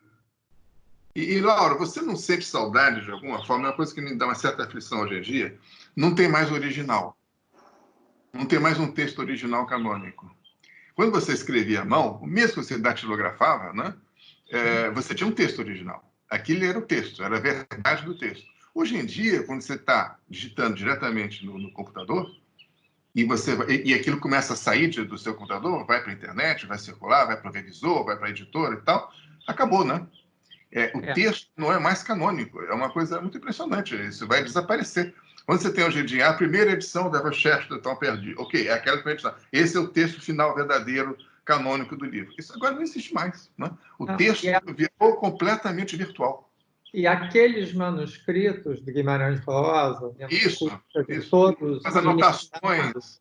Laura, você não sente saudade, de alguma forma? É uma coisa que me dá uma certa aflição hoje em dia. Não tem mais original. Não tem mais um texto original canônico. Quando você escrevia à mão, mesmo que você datilografava, né, você tinha um texto original. Aquilo era o texto, era a verdade do texto. Hoje em dia, quando você está digitando diretamente no computador, e aquilo começa a sair do seu computador, vai para a internet, vai circular, vai para o revisor, vai para a editora e tal, acabou, né? O texto não é mais canônico, é uma coisa muito impressionante, isso vai desaparecer. Quando você tem hoje em dia a primeira edição da Recherche de Tom Perdu, ok, é aquela primeira edição, esse é o texto final verdadeiro, canônico do livro. Isso agora não existe mais, né? O texto virou completamente virtual. E aqueles manuscritos de Guimarães Rosa, isso. todos as anotações,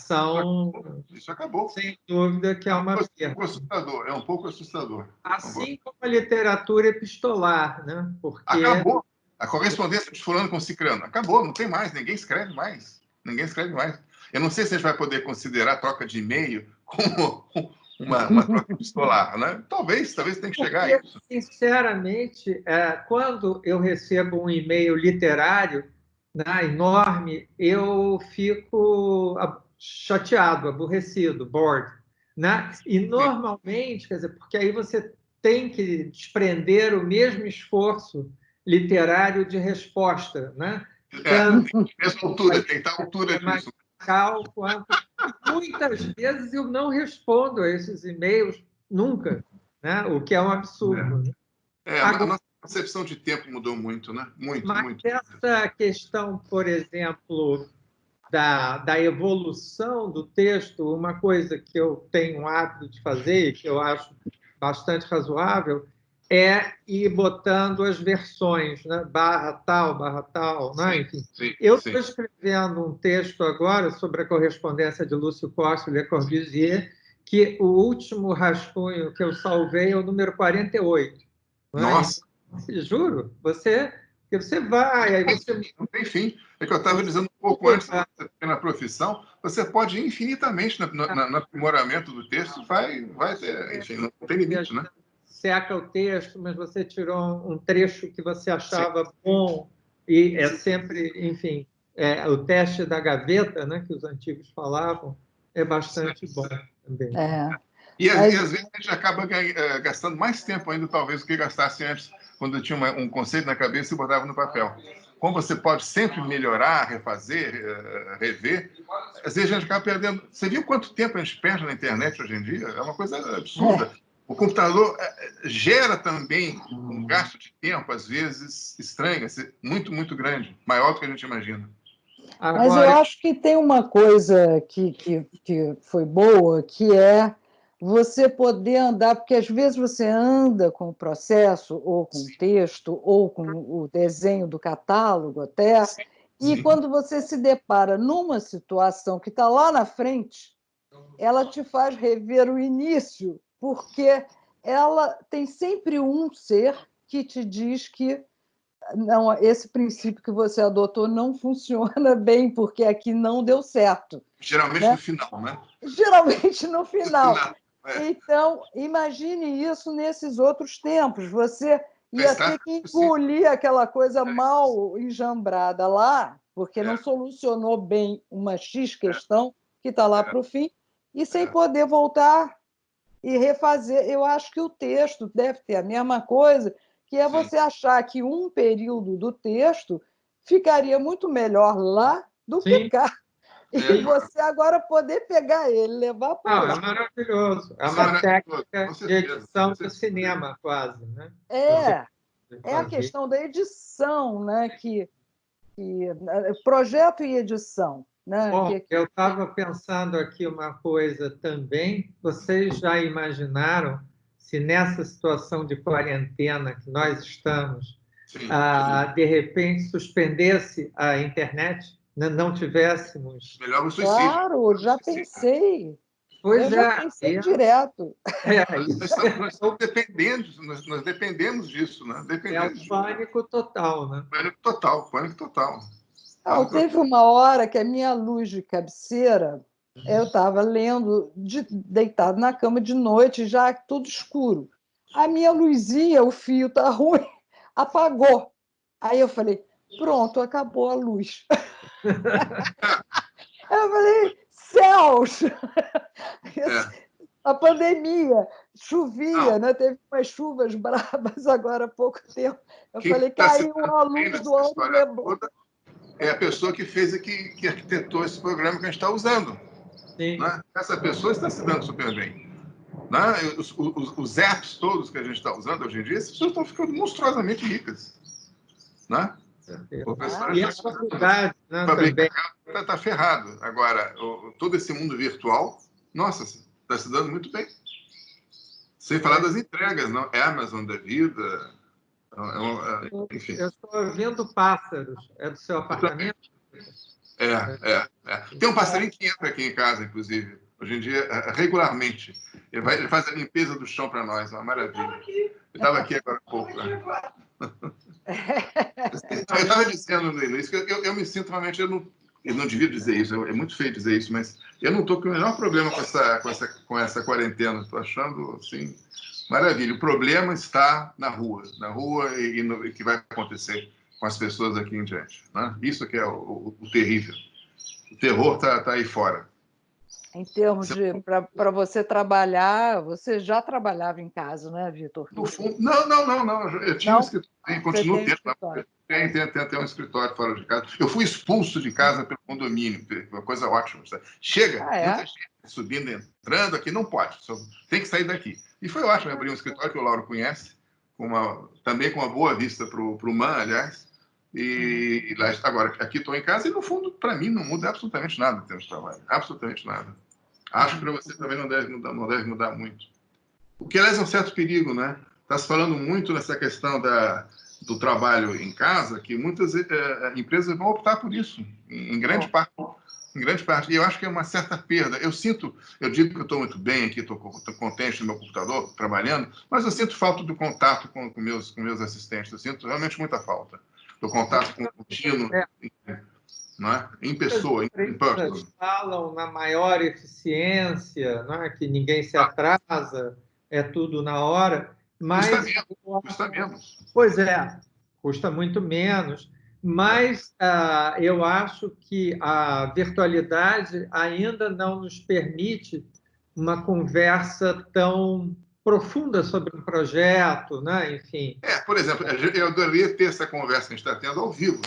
são... Isso acabou. Sem dúvida que é uma perda. Assustador, é um pouco assustador. Assim como a literatura epistolar, né? Porque... Acabou. A correspondência de fulano com cicrano. Acabou, não tem mais, ninguém escreve mais. Ninguém escreve mais. Eu não sei se a gente vai poder considerar a troca de e-mail como uma troca epistolar, né? Talvez tenha que chegar a isso. Sinceramente, quando eu recebo um e-mail literário, né, enorme, eu fico chateado, aborrecido, bored, né? E normalmente, quer dizer, porque aí você tem que desprender o mesmo esforço literário de resposta, né? Mesma altura, tem que estar à altura disso. Quanto... Muitas vezes eu não respondo a esses e-mails nunca, né? O que é um absurdo. A nossa concepção de tempo mudou muito, né? Muito. Essa questão, por exemplo, da evolução do texto, uma coisa que eu tenho o hábito de fazer e que eu acho bastante razoável é ir botando as versões, né? barra tal, né? Enfim. Eu estou escrevendo um texto agora sobre a correspondência de Lúcio Costa e Le Corbusier, que o último rascunho que eu salvei é o número 48. Né? Nossa! Juro, você vai, aí você... Não tem fim. É que eu estava dizendo um pouco antes, na profissão, você pode ir infinitamente no aprimoramento do texto, vai ter, enfim, não tem limite, né? Seca o texto, mas você tirou um trecho que você achava bom, e é sempre, enfim, o teste da gaveta, né, que os antigos falavam, é bastante bom também. E às vezes a gente acaba gastando mais tempo ainda, talvez, do que gastasse antes, quando tinha um conceito na cabeça e botava no papel. Como você pode sempre melhorar, refazer, rever, às vezes a gente acaba perdendo... Você viu quanto tempo a gente perde na internet hoje em dia? É uma coisa absurda. O computador gera também um gasto de tempo, às vezes, estranho, muito, muito grande, maior do que a gente imagina. Mas eu acho que tem uma coisa que foi boa, que é você poder andar, porque às vezes você anda com o processo, ou com o texto, ou com o desenho do catálogo até, e quando você se depara numa situação que está lá na frente, ela te faz rever o início, porque ela tem sempre um ser que te diz que não, esse princípio que você adotou não funciona bem, porque aqui não deu certo. Geralmente no final, né? Geralmente no final. Então, imagine isso nesses outros tempos. Você ia ter que engolir aquela coisa mal enjambrada lá, porque não solucionou bem uma X questão que está lá para o fim, e sem poder voltar e refazer. Eu acho que o texto deve ter a mesma coisa, que é você achar que um período do texto ficaria muito melhor lá do que cá. E você agora poder pegar ele, levar para lá. É maravilhoso. É uma técnica de edição do cinema, quase. Né? É a questão da edição, né? Projeto e edição. Né? Bom, eu estava pensando aqui uma coisa também. Vocês já imaginaram se nessa situação de quarentena que nós estamos, de repente suspendesse a internet, não tivéssemos... Melhor o suicídio. Claro, já pensei. Pois já pensei direto. Nós dependemos disso, né? O pânico total, né? Pânico total. Teve uma hora que a minha luz de cabeceira, eu estava lendo, deitado na cama de noite, já tudo escuro. A minha luzinha, o fio está ruim, apagou. Aí eu falei, pronto, acabou a luz. Eu falei, céus! É. A pandemia, chovia, né? Teve umas chuvas bravas agora há pouco tempo. Eu Quem falei, tá caiu citando a bem luz nessa do ano história Leblon. toda é a pessoa que fez que arquitetou esse programa que a gente está usando. Sim. Né? Essa pessoa está se dando super bem. Né? Os apps todos que a gente está usando hoje em dia, essas pessoas estão ficando monstruosamente ricas. Né? O pessoal E a está faculdade, né, também também. está ferrado. Agora, todo esse mundo virtual, nossa, está se dando muito bem. Sem falar das entregas, não? Amazon da vida, enfim. Eu estou ouvindo pássaros. É do seu apartamento? Tem um passarinho que entra aqui em casa, inclusive, hoje em dia, regularmente. Ele faz a limpeza do chão para nós, uma maravilha. Ele estava aqui agora há pouco. Né? Eu estava dizendo no início que eu me sinto realmente, eu não devia dizer isso, é muito feio dizer isso, mas eu não estou com o menor problema com essa quarentena. Estou achando, assim, maravilha. O problema está na rua e no que vai acontecer com as pessoas aqui em diante. Né? Isso que é o terrível. O terror está aí fora. Em termos de para você trabalhar, você já trabalhava em casa, né, Vitor? No fundo, não. Eu tinha um escritório, continuo tendo. Tem um escritório fora de casa. Eu fui expulso de casa pelo condomínio, uma coisa ótima. Sabe? Chega, muita gente subindo, entrando aqui, não pode, tem que sair daqui. E foi ótimo, eu abri um escritório que o Lauro conhece, também com uma boa vista para o MAN, aliás. E lá, agora, aqui estou em casa e, no fundo, para mim, não muda absolutamente nada em termos de trabalho. Absolutamente nada. Acho que para você também não deve mudar muito. O que, aliás, é um certo perigo, né? Está se falando muito nessa questão do trabalho em casa, que muitas empresas vão optar por isso, em grande parte. Em grande parte. E eu acho que é uma certa perda. Eu digo que eu estou muito bem aqui, estou contente no meu computador, trabalhando, mas eu sinto falta do contato com meus assistentes. Eu sinto realmente muita falta do contato com o contínuo, né? Em pessoa, em person. Falam na maior eficiência, né? Que ninguém se atrasa, é tudo na hora. Mas custa menos. Pois é, custa muito menos. Mas eu acho que a virtualidade ainda não nos permite uma conversa tão profunda sobre um projeto, né? Enfim. Por exemplo, eu adoraria ter essa conversa que a gente está tendo ao vivo.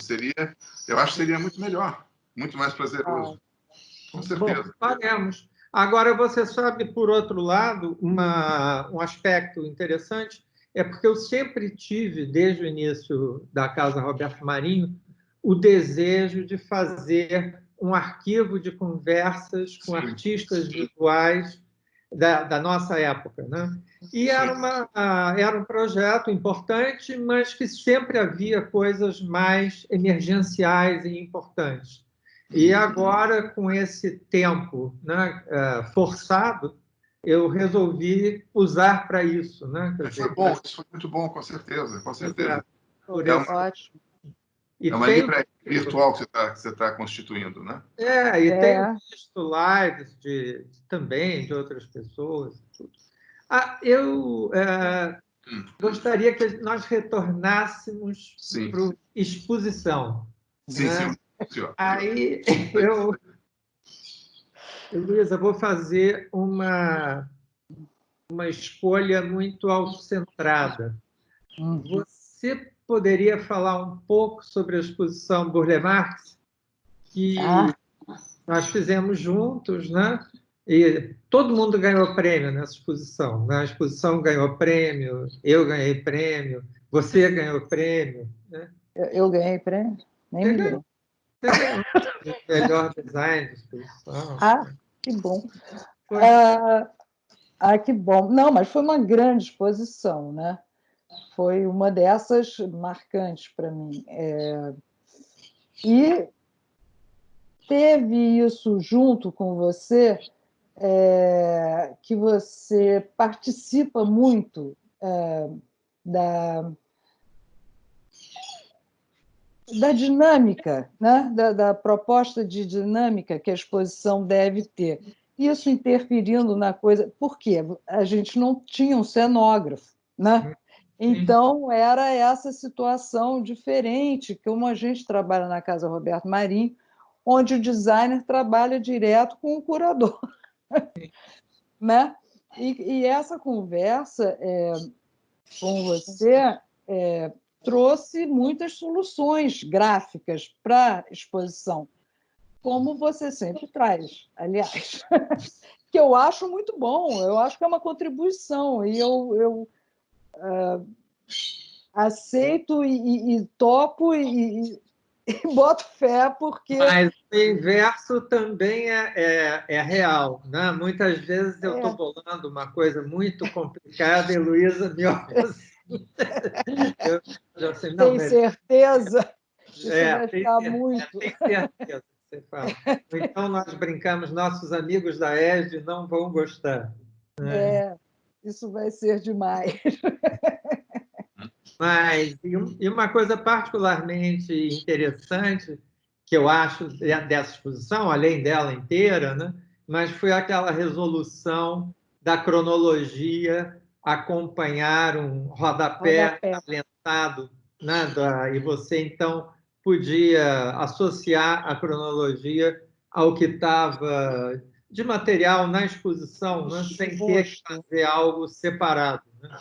Eu acho que seria muito melhor, muito mais prazeroso. Com certeza. Bom, faremos. Agora, você sabe, por outro lado, um aspecto interessante é porque eu sempre tive, desde o início da Casa Roberto Marinho, o desejo de fazer um arquivo de conversas com artistas visuais da nossa época, né? E era um projeto importante, mas que sempre havia coisas mais emergenciais e importantes. E agora, com esse tempo, né, forçado, eu resolvi usar para isso. Né? Isso foi muito bom, com certeza. Com certeza. Ótimo. É uma livraria virtual que você está constituindo, né? E tenho visto lives também de outras pessoas. Eu gostaria que nós retornássemos para a exposição. Sim, né? Sim. Aí Luísa, vou fazer uma escolha muito autocentrada. Você poderia falar um pouco sobre a exposição Burle Marx, que nós fizemos juntos, né? E todo mundo ganhou prêmio nessa exposição. Né? A exposição ganhou prêmio, eu ganhei prêmio, você ganhou prêmio. Né? Eu ganhei prêmio? Nem me lembro. Você ganhou melhor design de exposição. Que bom. Que bom. Não, mas foi uma grande exposição, né? Foi uma dessas marcantes para mim. E teve isso junto com você, que você participa muito da dinâmica, né? da proposta de dinâmica que a exposição deve ter. Isso interferindo na coisa. Por quê? A gente não tinha um cenógrafo, né? Então, era essa situação diferente, como a gente trabalha na Casa Roberto Marinho, onde o designer trabalha direto com o curador. Né? E essa conversa com você trouxe muitas soluções gráficas para a exposição, como você sempre traz, aliás, que eu acho muito bom, eu acho que é uma contribuição, e eu aceito e topo e boto fé, porque... Mas o inverso também é real, né? Muitas vezes eu estou bolando uma coisa muito complicada e Luísa me olha assim. Eu já sei, não, tem certeza? Isso vai ficar muito. Tem certeza que você fala. Então, nós brincamos, nossos amigos da ESD não vão gostar. Isso vai ser demais. Mas, e uma coisa particularmente interessante que eu acho dessa exposição, além dela inteira, né? Mas foi aquela resolução da cronologia, acompanhar um rodapé alentado, né? E você, então, podia associar a cronologia ao que estava de material na exposição, né? Sem ter que fazer algo separado. Né?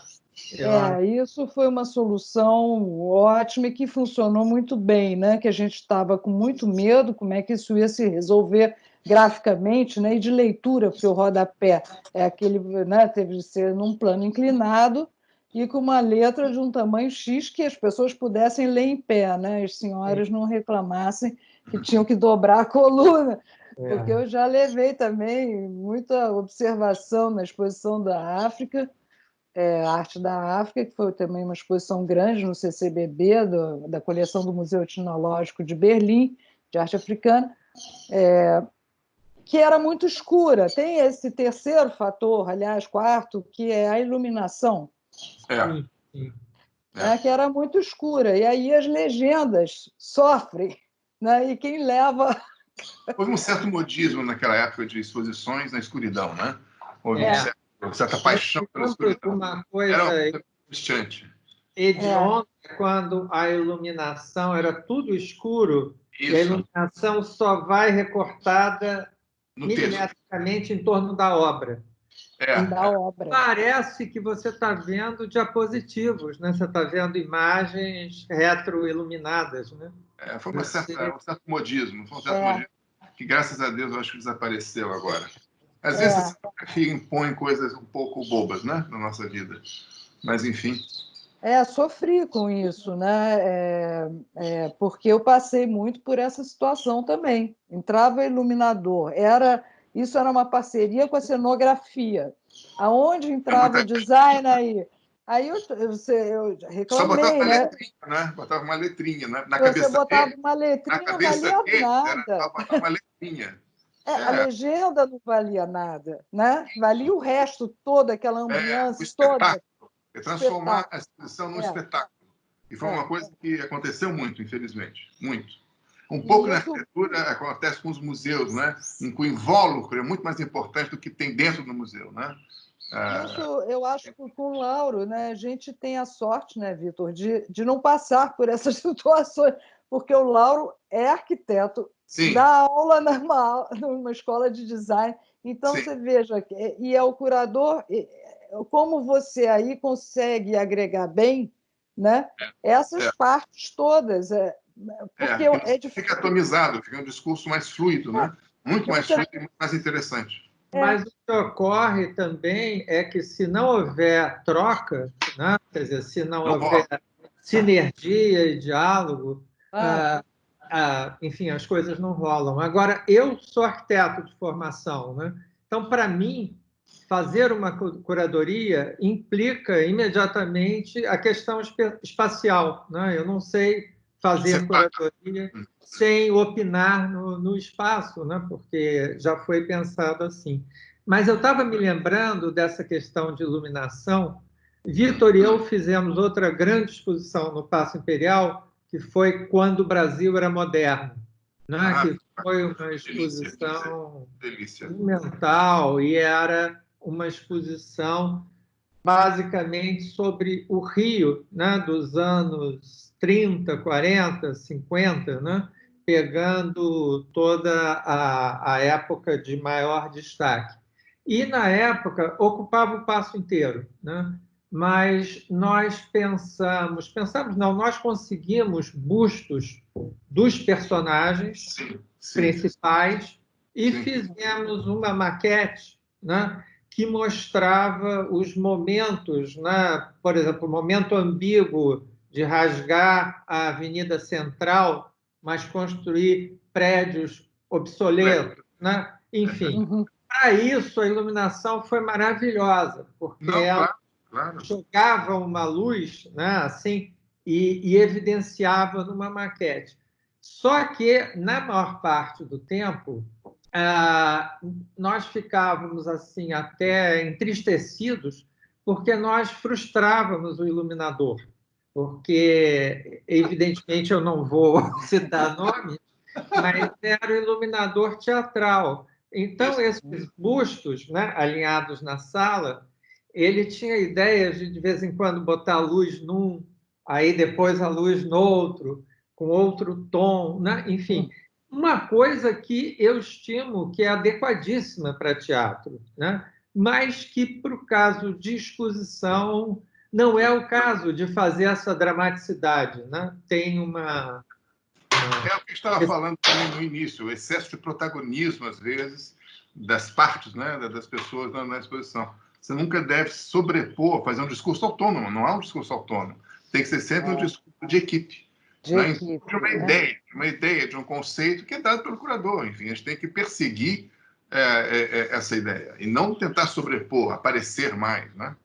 Isso foi uma solução ótima e que funcionou muito bem, né? Que a gente estava com muito medo como é que isso ia se resolver graficamente, né? E de leitura, porque o rodapé é aquele, né? Teve de ser num plano inclinado e com uma letra de um tamanho X que as pessoas pudessem ler em pé, né? As senhoras não reclamassem que tinham que dobrar a coluna, porque eu já levei também muita observação na exposição da África, a Arte da África, que foi também uma exposição grande no CCBB, da coleção do Museu Etnológico de Berlim, de arte africana, que era muito escura. Tem esse terceiro fator, aliás, quarto, que é a iluminação, que era muito escura. E aí as legendas sofrem, né? E quem leva... Houve um certo modismo naquela época de exposições na escuridão, né? Houve uma certa paixão pela escuridão. Uma coisa era frustrante. Hedionda, quando a iluminação era tudo escuro, e a iluminação só vai recortada milimetricamente em torno da obra. Parece que você está vendo diapositivos, né? Você está vendo imagens retroiluminadas. Né? Foi um certo modismo, que, graças a Deus, eu acho que desapareceu agora. Às vezes a fotografia impõe coisas um pouco bobas, né, na nossa vida. Mas, enfim... sofri com isso, né? Porque eu passei muito por essa situação também. Entrava iluminador, isso era uma parceria com a cenografia. Aonde entrava o design aí eu reclamei, só botava uma né? letrinha, né? Botava uma letrinha, né? Na Você cabeça botava dele, uma letrinha, na não cabeça valia dele, nada. era botar uma letrinha. A legenda não valia nada, né? Valia o resto todo, aquela ambiance toda. Transformar a exposição num espetáculo. E foi uma coisa que aconteceu muito, infelizmente. Muito. Um pouco na arquitetura acontece com os museus, né? Em que o invólucro é muito mais importante do que tem dentro do museu, né? Isso eu acho que com o Lauro, né? A gente tem a sorte, né, Vitor, de não passar por essas situações, porque o Lauro é arquiteto, dá aula numa escola de design, então você veja, e é o curador, como você aí consegue agregar bem, né? Essas partes todas, porque fica atomizado, fica um discurso mais fluido, né? Muito mais fluido e muito mais interessante. Mas o que ocorre também é que, se não houver troca, né? Quer dizer, se não houver sinergia e diálogo, enfim, as coisas não rolam. Agora, eu sou arquiteto de formação, né? Então, para mim, fazer uma curadoria implica imediatamente a questão espacial, né? Eu não sei fazer curadoria sem opinar no espaço, né? Porque já foi pensado assim. Mas eu estava me lembrando dessa questão de iluminação. Vitor e eu fizemos outra grande exposição no Paço Imperial, que foi Quando o Brasil era Moderno, né? Que foi uma exposição monumental e era uma exposição basicamente sobre o Rio, né? Dos anos 30, 40, 50, né? pegando toda a época de maior destaque. E, na época, ocupava o passo inteiro, né? Mas nós pensamos não, nós conseguimos bustos dos personagens principais e fizemos uma maquete, né, que mostrava os momentos, né, por exemplo, o momento ambíguo de rasgar a Avenida Central, mas construir prédios obsoletos, né? Enfim. Para isso, a iluminação foi maravilhosa, porque ela jogava uma luz, né, assim, e evidenciava numa maquete. Só que, na maior parte do tempo, nós ficávamos assim até entristecidos, porque nós frustrávamos o iluminador. Porque, evidentemente, eu não vou citar nomes, mas era o iluminador teatral. Então, esses bustos, né, alinhados na sala, ele tinha ideias de vez em quando, botar a luz num, aí depois a luz no outro, com outro tom, né? Enfim, uma coisa que eu estimo que é adequadíssima para teatro, né? Mas que, para o caso de exposição, não é o caso de fazer essa dramaticidade, né? Tem uma... É o que eu estava falando também no início, o excesso de protagonismo, às vezes, das partes, né, das pessoas na exposição. Você nunca deve sobrepor, fazer um discurso autônomo, não há um discurso autônomo. Tem que ser sempre um discurso de equipe. De uma ideia, de um conceito que é dado pelo curador. Enfim, a gente tem que perseguir essa ideia e não tentar sobrepor, aparecer mais, né?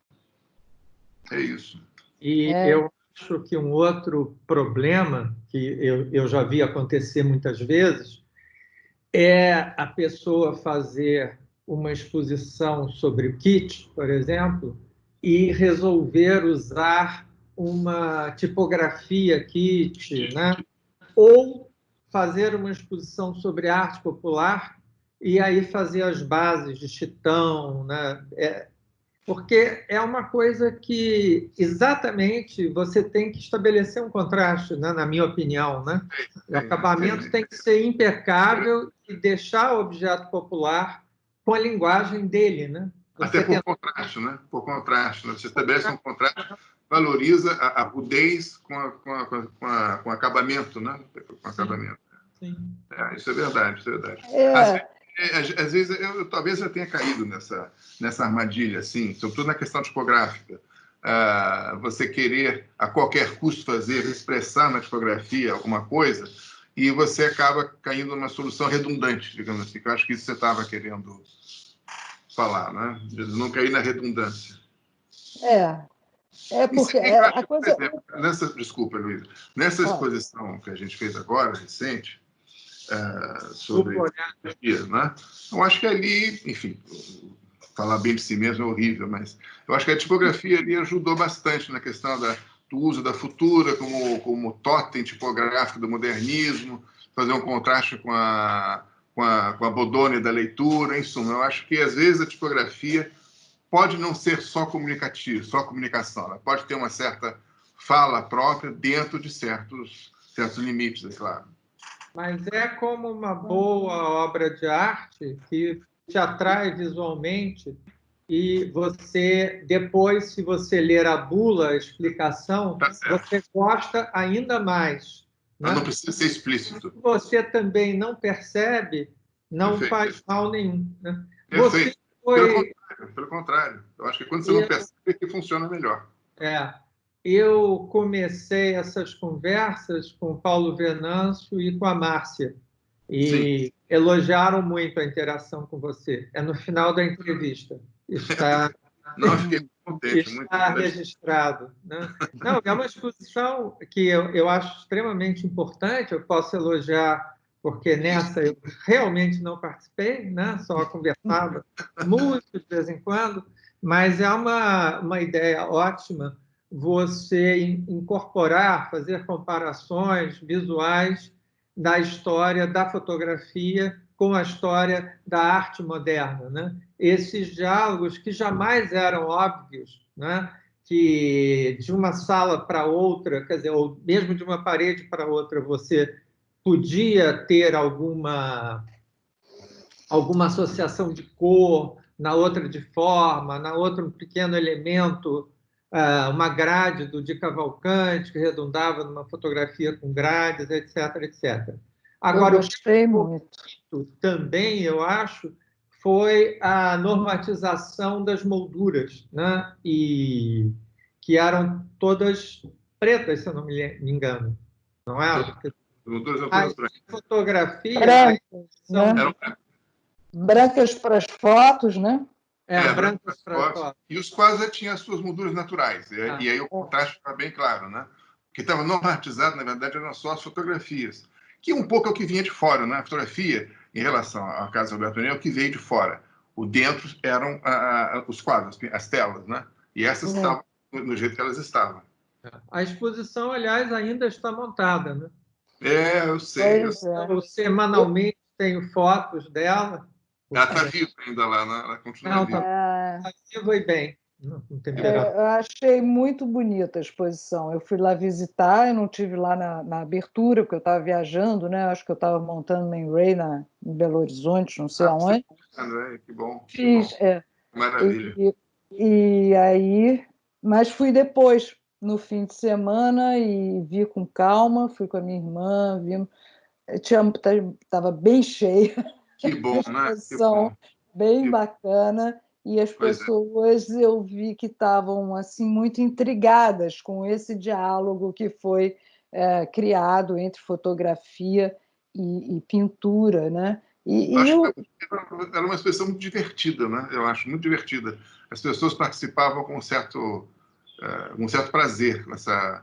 É isso. E eu acho que um outro problema que eu já vi acontecer muitas vezes é a pessoa fazer uma exposição sobre o kit, por exemplo, e resolver usar uma tipografia kit, né? Ou fazer uma exposição sobre arte popular e aí fazer as bases de Chitão, né? Porque é uma coisa que, exatamente, você tem que estabelecer um contraste, né? Na minha opinião, né? O acabamento tem que ser impecável e deixar o objeto popular com a linguagem dele, né? Até por contraste, né? Por contraste. Né? Você estabelece um contraste, valoriza a rudez com acabamento, né? Com acabamento. Sim. Isso é verdade, isso é verdade. Às vezes, talvez eu tenha caído nessa armadilha, assim, sobretudo na questão tipográfica. Você querer, a qualquer custo, expressar na tipografia alguma coisa, e você acaba caindo numa solução redundante, digamos assim, que eu acho que isso você estava querendo falar, né? De não cair na redundância. Porque a coisa... Desculpa, Luísa. Nessa exposição que a gente fez agora, recente, sobre tipografia, né? Eu acho que ali, enfim, falar bem de si mesmo é horrível, mas eu acho que a tipografia ali ajudou bastante na questão do uso da futura como totem tipográfico do modernismo, fazer um contraste com a Bodoni da leitura, em suma. Eu acho que, às vezes, a tipografia pode não ser só comunicativa, só comunicação. Ela pode ter uma certa fala própria dentro de certos limites, é claro. Mas é como uma boa obra de arte que te atrai visualmente e você, depois, se você ler a bula, a explicação, você gosta ainda mais. Né? Não precisa ser explícito. Se você também não percebe, não faz mal nenhum. Né? Perfeito. Pelo contrário. Eu acho que quando você não percebe, é que funciona melhor. Eu comecei essas conversas com o Paulo Venâncio e com a Márcia. E elogiaram muito a interação com você. É no final da entrevista. Está, fiquei contente, está registrado. Né? Não, é uma exposição que eu acho extremamente importante. Eu posso elogiar, porque nessa eu realmente não participei, né? Só conversava muito de vez em quando, mas é uma ideia ótima você incorporar, fazer comparações visuais da história da fotografia com a história da arte moderna, né? Esses diálogos que jamais eram óbvios, né? Que de uma sala para outra, quer dizer, ou mesmo de uma parede para outra, você podia ter alguma associação de cor, na outra de forma, na outra um pequeno elemento, uma grade de Cavalcante, que redundava numa fotografia com grades, etc, etc. Agora, eu gostei muito. Também, eu acho, foi a normatização das molduras, né? E que eram todas pretas, se eu não me engano, não é? Molduras As brancas. fotografias Brancas, são né? Brancas para as fotos, né? brancas para as fotos. E os quadros tinham as suas molduras naturais. E aí o contraste fica bem claro, né? O que estava normatizado, na verdade, eram só as fotografias, que um pouco é o que vinha de fora, né? A fotografia, em relação à Casa Roberto Ney, é o que veio de fora. O dentro eram os quadros, as telas, né? E essas estavam no jeito que elas estavam. A exposição, aliás, ainda está montada, né? Eu sei. Eu semanalmente tenho fotos dela. Ela está viva ainda lá, né? Ela continua viva. Está viva e bem. Não tem eu achei muito bonita a exposição. Eu fui lá visitar, eu não tive lá na abertura, porque eu estava viajando, né? Acho que eu estava montando Man Ray em Belo Horizonte, não sei aonde. Que bom. Fiz, Maravilha. E aí, mas fui depois, no fim de semana, e vi com calma, fui com a minha irmã, estava bem cheia. Que bom, né? Exposição bem bacana, e as pessoas eu vi que estavam assim muito intrigadas com esse diálogo que foi criado entre fotografia e pintura, né? Era uma expressão muito divertida, né? Eu acho muito divertida. As pessoas participavam com um certo prazer nessa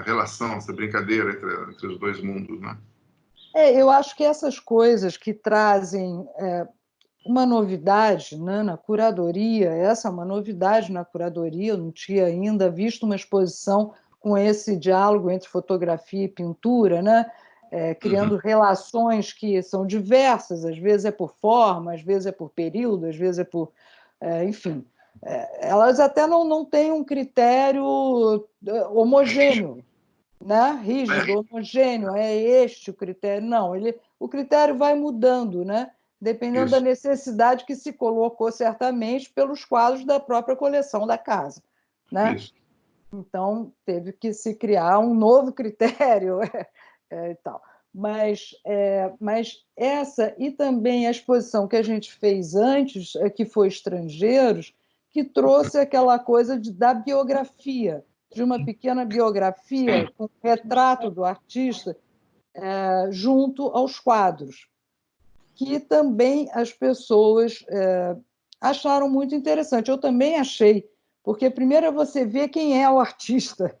relação, essa brincadeira entre os dois mundos, né? Eu acho que essas coisas que trazem uma novidade, né, na curadoria, essa é uma novidade na curadoria, eu não tinha ainda visto uma exposição com esse diálogo entre fotografia e pintura, né, criando relações que são diversas, às vezes é por forma, às vezes é por período, às vezes é por... enfim, elas até não têm um critério homogêneo, né? Rígido, homogêneo, é este o critério. Não, o critério vai mudando, né? Dependendo da necessidade que se colocou certamente pelos quadros da própria coleção da casa, né? Então, teve que se criar um novo critério e tal. Mas essa, e também a exposição que a gente fez antes, que foi Estrangeiros, que trouxe aquela coisa da biografia, de uma pequena biografia com retrato do artista junto aos quadros, que também as pessoas acharam muito interessante. Eu também achei, porque primeiro você vê quem é o artista,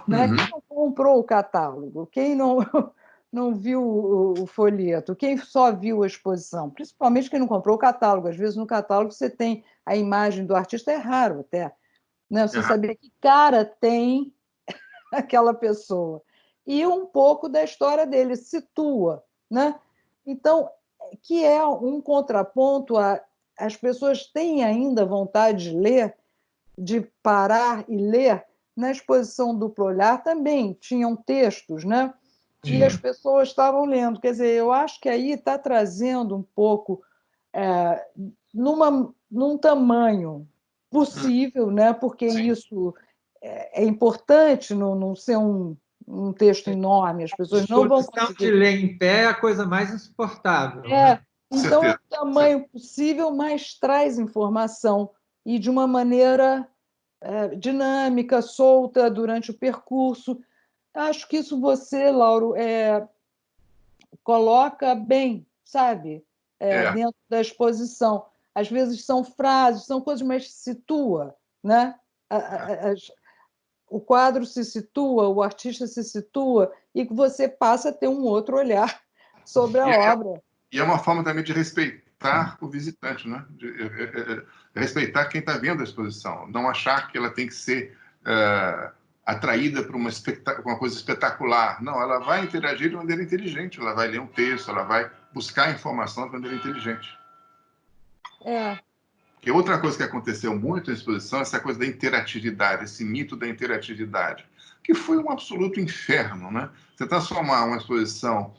né? Quem não comprou o catálogo, quem não viu o folheto, quem só viu a exposição, principalmente quem não comprou o catálogo. Às vezes no catálogo você tem a imagem do artista, é raro até, né? Você saber que cara tem aquela pessoa. E um pouco da história dele, situa, né? Então, que é um contraponto as pessoas têm ainda vontade de ler, de parar e ler. Na exposição Duplo Olhar também tinham textos, né? E as pessoas estavam lendo. Quer dizer, eu acho que aí está trazendo um pouco num tamanho possível, né? Porque isso é importante não ser um texto enorme, as pessoas não vão conseguir. De ler em pé é a coisa mais insuportável. Então, é o tamanho possível, mas traz informação e de uma maneira dinâmica, solta durante o percurso. Acho que isso você, Lauro, coloca bem, sabe? Dentro da exposição. Às vezes são frases, são coisas, mas situa, né? O quadro se situa, o artista se situa, e que você passa a ter um outro olhar sobre a obra. E é uma forma também de respeitar o visitante, né? De respeitar quem está vendo a exposição. Não achar que ela tem que ser atraída por uma coisa espetacular. Não, ela vai interagir de maneira inteligente. Ela vai ler um texto, ela vai buscar informação de maneira inteligente. Porque outra coisa que aconteceu muito na exposição é essa coisa da interatividade, esse mito da interatividade, que foi um absoluto inferno, né? Você transformar uma exposição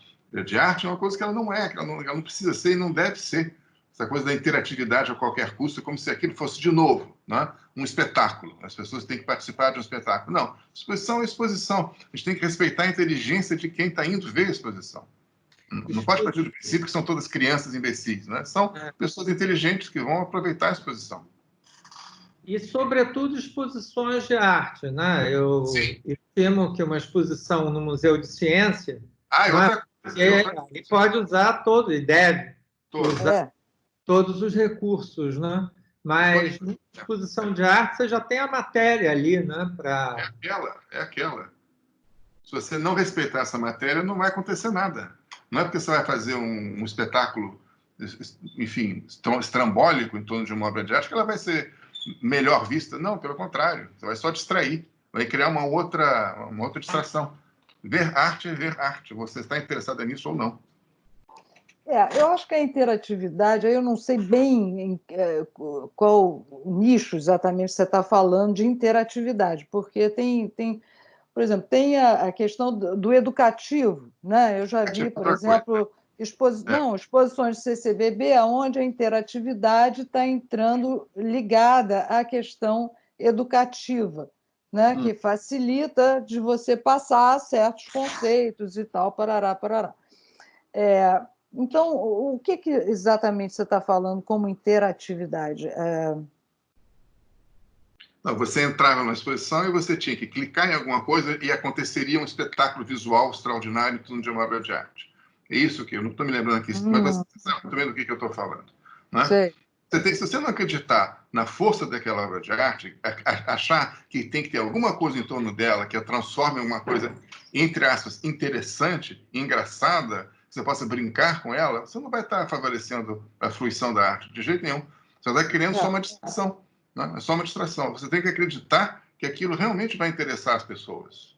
de arte é uma coisa que ela não é, que ela não precisa ser e não deve ser. Essa coisa da interatividade a qualquer custo, é como se aquilo fosse, de novo, né, um espetáculo. As pessoas têm que participar de um espetáculo. Não, exposição é exposição. A gente tem que respeitar a inteligência de quem está indo ver a exposição. Não pode partir do princípio que são todas crianças imbecis, né? São pessoas inteligentes que vão aproveitar a exposição. E, sobretudo, exposições de arte, né? Eu estimo que uma exposição no Museu de Ciência, outra coisa. Ele pode usar todo, e deve usar todos os recursos, né? Mas na exposição de arte você já tem a matéria ali, né? É aquela. Se você não respeitar essa matéria, não vai acontecer nada. Não é porque você vai fazer um espetáculo, enfim, estrambólico em torno de uma obra de arte que ela vai ser melhor vista. Não, pelo contrário. Você vai só distrair. Vai criar uma outra distração. Ver arte é ver arte. Você está interessado nisso ou não. Eu acho que a interatividade, eu não sei bem qual nicho exatamente você está falando de interatividade, porque por exemplo, tem a questão do educativo, né? Eu já vi, por exemplo, exposições de CCBB, onde a interatividade está entrando ligada à questão educativa, né? Que facilita de você passar certos conceitos e tal, parará, parará. Então, o que exatamente você está falando como interatividade? Não, você entrava numa exposição e você tinha que clicar em alguma coisa e aconteceria um espetáculo visual extraordinário em torno de uma obra de arte. É isso que eu não estou me lembrando aqui, mas você sabe muito bem do que eu estou falando. Né? Sei. Se você não acreditar na força daquela obra de arte, achar que tem que ter alguma coisa em torno dela que a transforme em uma coisa, entre aspas, interessante, engraçada, que você possa brincar com ela, você não vai estar favorecendo a fruição da arte de jeito nenhum. Você está criando só uma distração. Né? É só uma distração. Você tem que acreditar que aquilo realmente vai interessar as pessoas.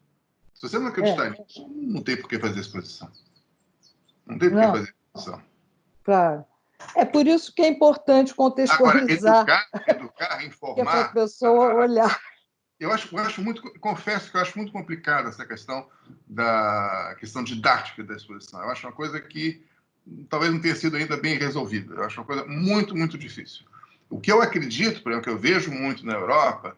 Se você não acreditar nisso, não tem por que fazer exposição. Não tem por que fazer exposição. Claro. É por isso que é importante contextualizar. Agora, educar, informar. Que é para a pessoa olhar. Confesso que eu acho muito complicada essa questão da questão didática da exposição. Eu acho uma coisa que talvez não tenha sido ainda bem resolvida. Eu acho uma coisa muito, muito difícil. O que eu acredito, por exemplo, que eu vejo muito na Europa,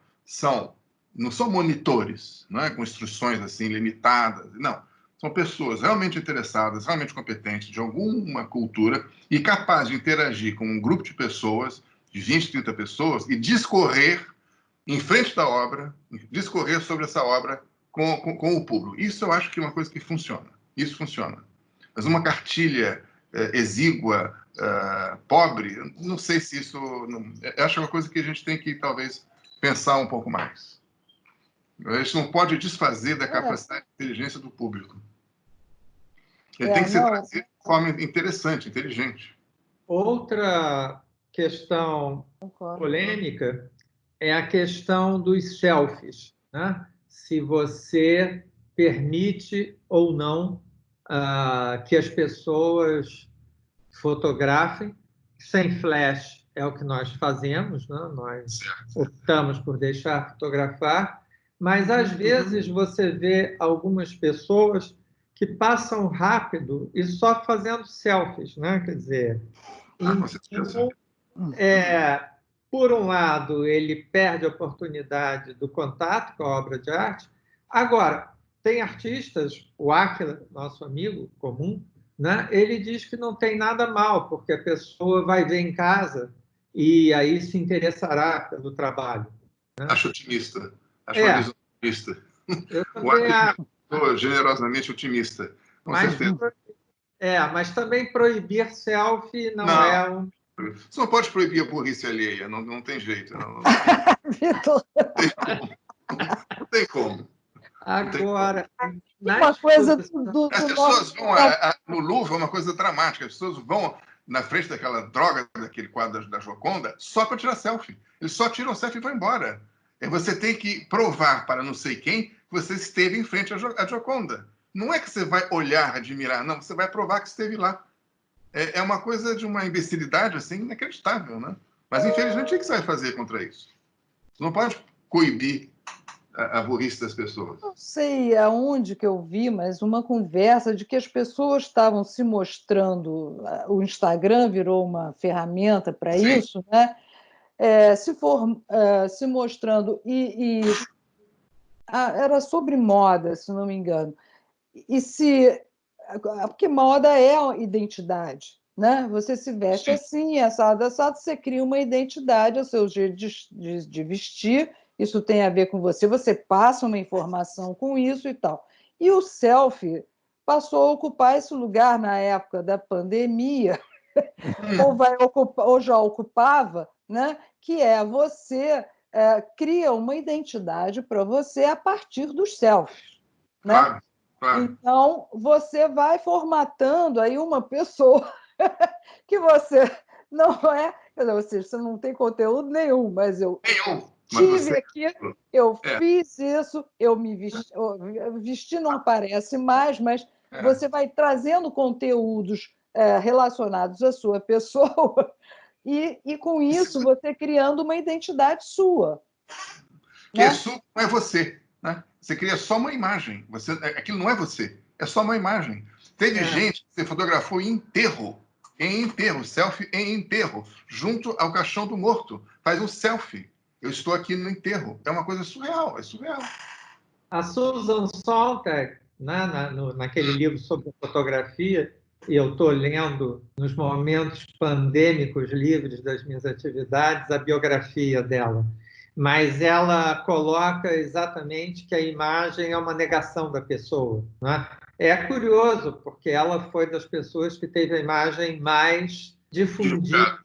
não são monitores, não é? Com instruções assim limitadas. Não. São pessoas realmente interessadas, realmente competentes de alguma cultura e capazes de interagir com um grupo de pessoas, de 20, 30 pessoas, e discorrer em frente da obra, discorrer sobre essa obra com o público. Isso eu acho que é uma coisa que funciona. Isso funciona. Mas uma cartilha exígua, pobre, não sei se isso... Eu acho uma coisa que a gente tem que, talvez, pensar um pouco mais. A gente não pode desfazer da capacidade de inteligência do público. Ele tem que ser trazido de forma interessante, inteligente. Outra questão polêmica é a questão dos selfies, né? Se você permite ou não que as pessoas fotografem sem flash, é o que nós fazemos, né? Nós optamos por deixar fotografar, mas às vezes você vê algumas pessoas que passam rápido e só fazendo selfies, né? Quer dizer, por um lado, ele perde a oportunidade do contato com a obra de arte. Agora, tem artistas, o Átila, nosso amigo comum, né? Ele diz que não tem nada mal, porque a pessoa vai ver em casa e aí se interessará pelo trabalho. Né? Acho otimista. Acho uma visão otimista. O Átila é generosamente otimista, com certeza. Mas também proibir selfie não é um... Você não pode proibir a burrice alheia, não tem jeito. Não tem como. Agora, uma coisa as pessoas vão no Louvre, é uma coisa dramática. As pessoas vão na frente daquela droga, daquele quadro da Gioconda, só para tirar selfie. Eles só tiram selfie e vão embora. Você tem que provar para não sei quem que você esteve em frente à Gioconda. Não é que você vai olhar, admirar, não. Você vai provar que esteve lá. É uma coisa de uma imbecilidade assim, inacreditável, né? Mas, infelizmente, o que você vai fazer contra isso? Você não pode coibir a burrice das pessoas? Não sei aonde que eu vi, mas uma conversa de que as pessoas estavam se mostrando, o Instagram virou uma ferramenta para Sim. isso, né? Se mostrando era sobre moda, se não me engano. E se porque moda é identidade, né? Você se veste assim, assado, você cria uma identidade, é o seu jeito de vestir, isso tem a ver com você, você passa uma informação com isso e tal. E o selfie passou a ocupar esse lugar na época da pandemia, ou já ocupava, né? Que você cria uma identidade para você a partir dos selfies, né? Claro, claro. Então, você vai formatando aí uma pessoa que você não é, quer dizer, ou seja, você não tem conteúdo nenhum, mas eu tive aqui, eu fiz isso, eu me vesti não aparece mais, mas você vai trazendo conteúdos relacionados à sua pessoa e com isso você criando uma identidade sua. Que é sua, não é você, né? Você cria só uma imagem. Aquilo não é você, é só uma imagem. Teve gente que você fotografou em enterro, selfie em enterro, junto ao caixão do morto. Faz um selfie. Eu estou aqui no enterro. É uma coisa surreal, é surreal. A Susan Sontag, né, naquele livro sobre fotografia, e eu estou lendo nos momentos pandêmicos livres das minhas atividades a biografia dela, mas ela coloca exatamente que a imagem é uma negação da pessoa, né? É curioso, porque ela foi das pessoas que teve a imagem mais difundida,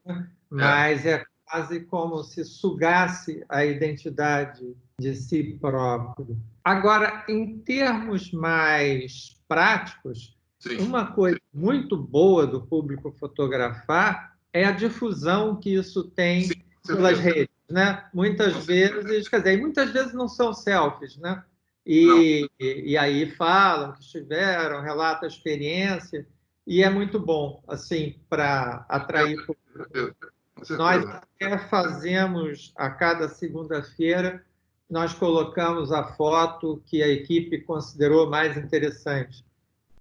né? Mas é quase como se sugasse a identidade de si próprio. Agora, em termos mais práticos, uma coisa muito boa do público fotografar é a difusão que isso tem pelas redes, né? Muitas vezes, quer dizer, muitas vezes não são selfies, né? E aí falam que estiveram, relatam a experiência, e é muito bom, assim, para atrair público. Nós até fazemos, a cada segunda-feira, nós colocamos a foto que a equipe considerou mais interessante.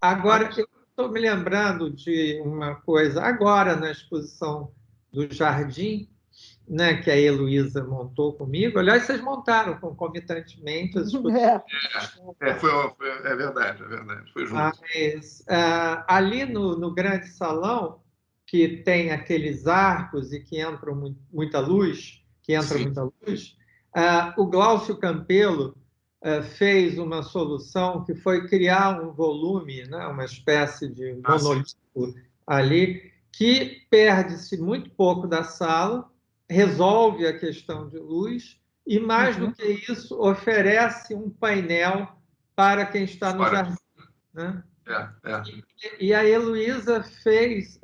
Agora, eu estou me lembrando de uma coisa, agora na exposição do Jardim, né, que a Heloísa montou comigo. Aliás, vocês montaram concomitantemente as exposições. É verdade, é verdade. Foi junto. Mas, ali no grande salão, que tem aqueles arcos e que entram muita luz, o Glaucio Campelo fez uma solução que foi criar um volume, né, uma espécie de monolito ali, que perde-se muito pouco da sala, resolve a questão de luz e, mais do que isso, oferece um painel para quem está no jardim, né? E a Heloísa fez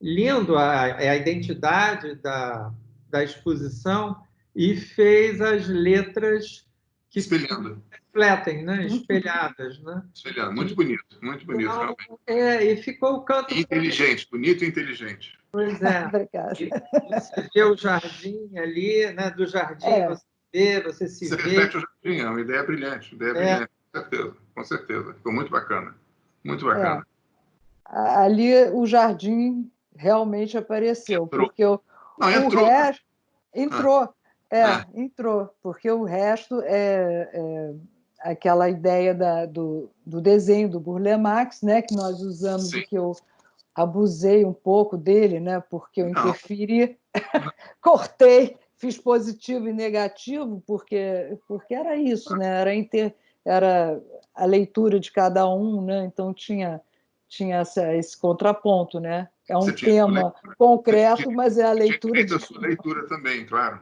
lindo a identidade da exposição e fez as letras que refletem, né? Espelhadas, né? Espelhado. Muito bonito, então, e ficou o canto inteligente, bonito e inteligente. Pois é. Você vê o jardim ali, né? Do jardim você se vê. Reflete o jardim, é uma ideia brilhante, com certeza. Ficou muito bacana. Muito bacana. Ali o jardim realmente apareceu, porque o resto entrou, porque o resto é aquela ideia do desenho do Burle Marx, né, que nós usamos e que eu abusei um pouco dele, né, porque eu interferi, cortei, fiz positivo e negativo, porque era isso, né, era a leitura de cada um, né, então tinha esse contraponto, né? É um tema concreto, mas é a leitura de... a sua leitura também, claro.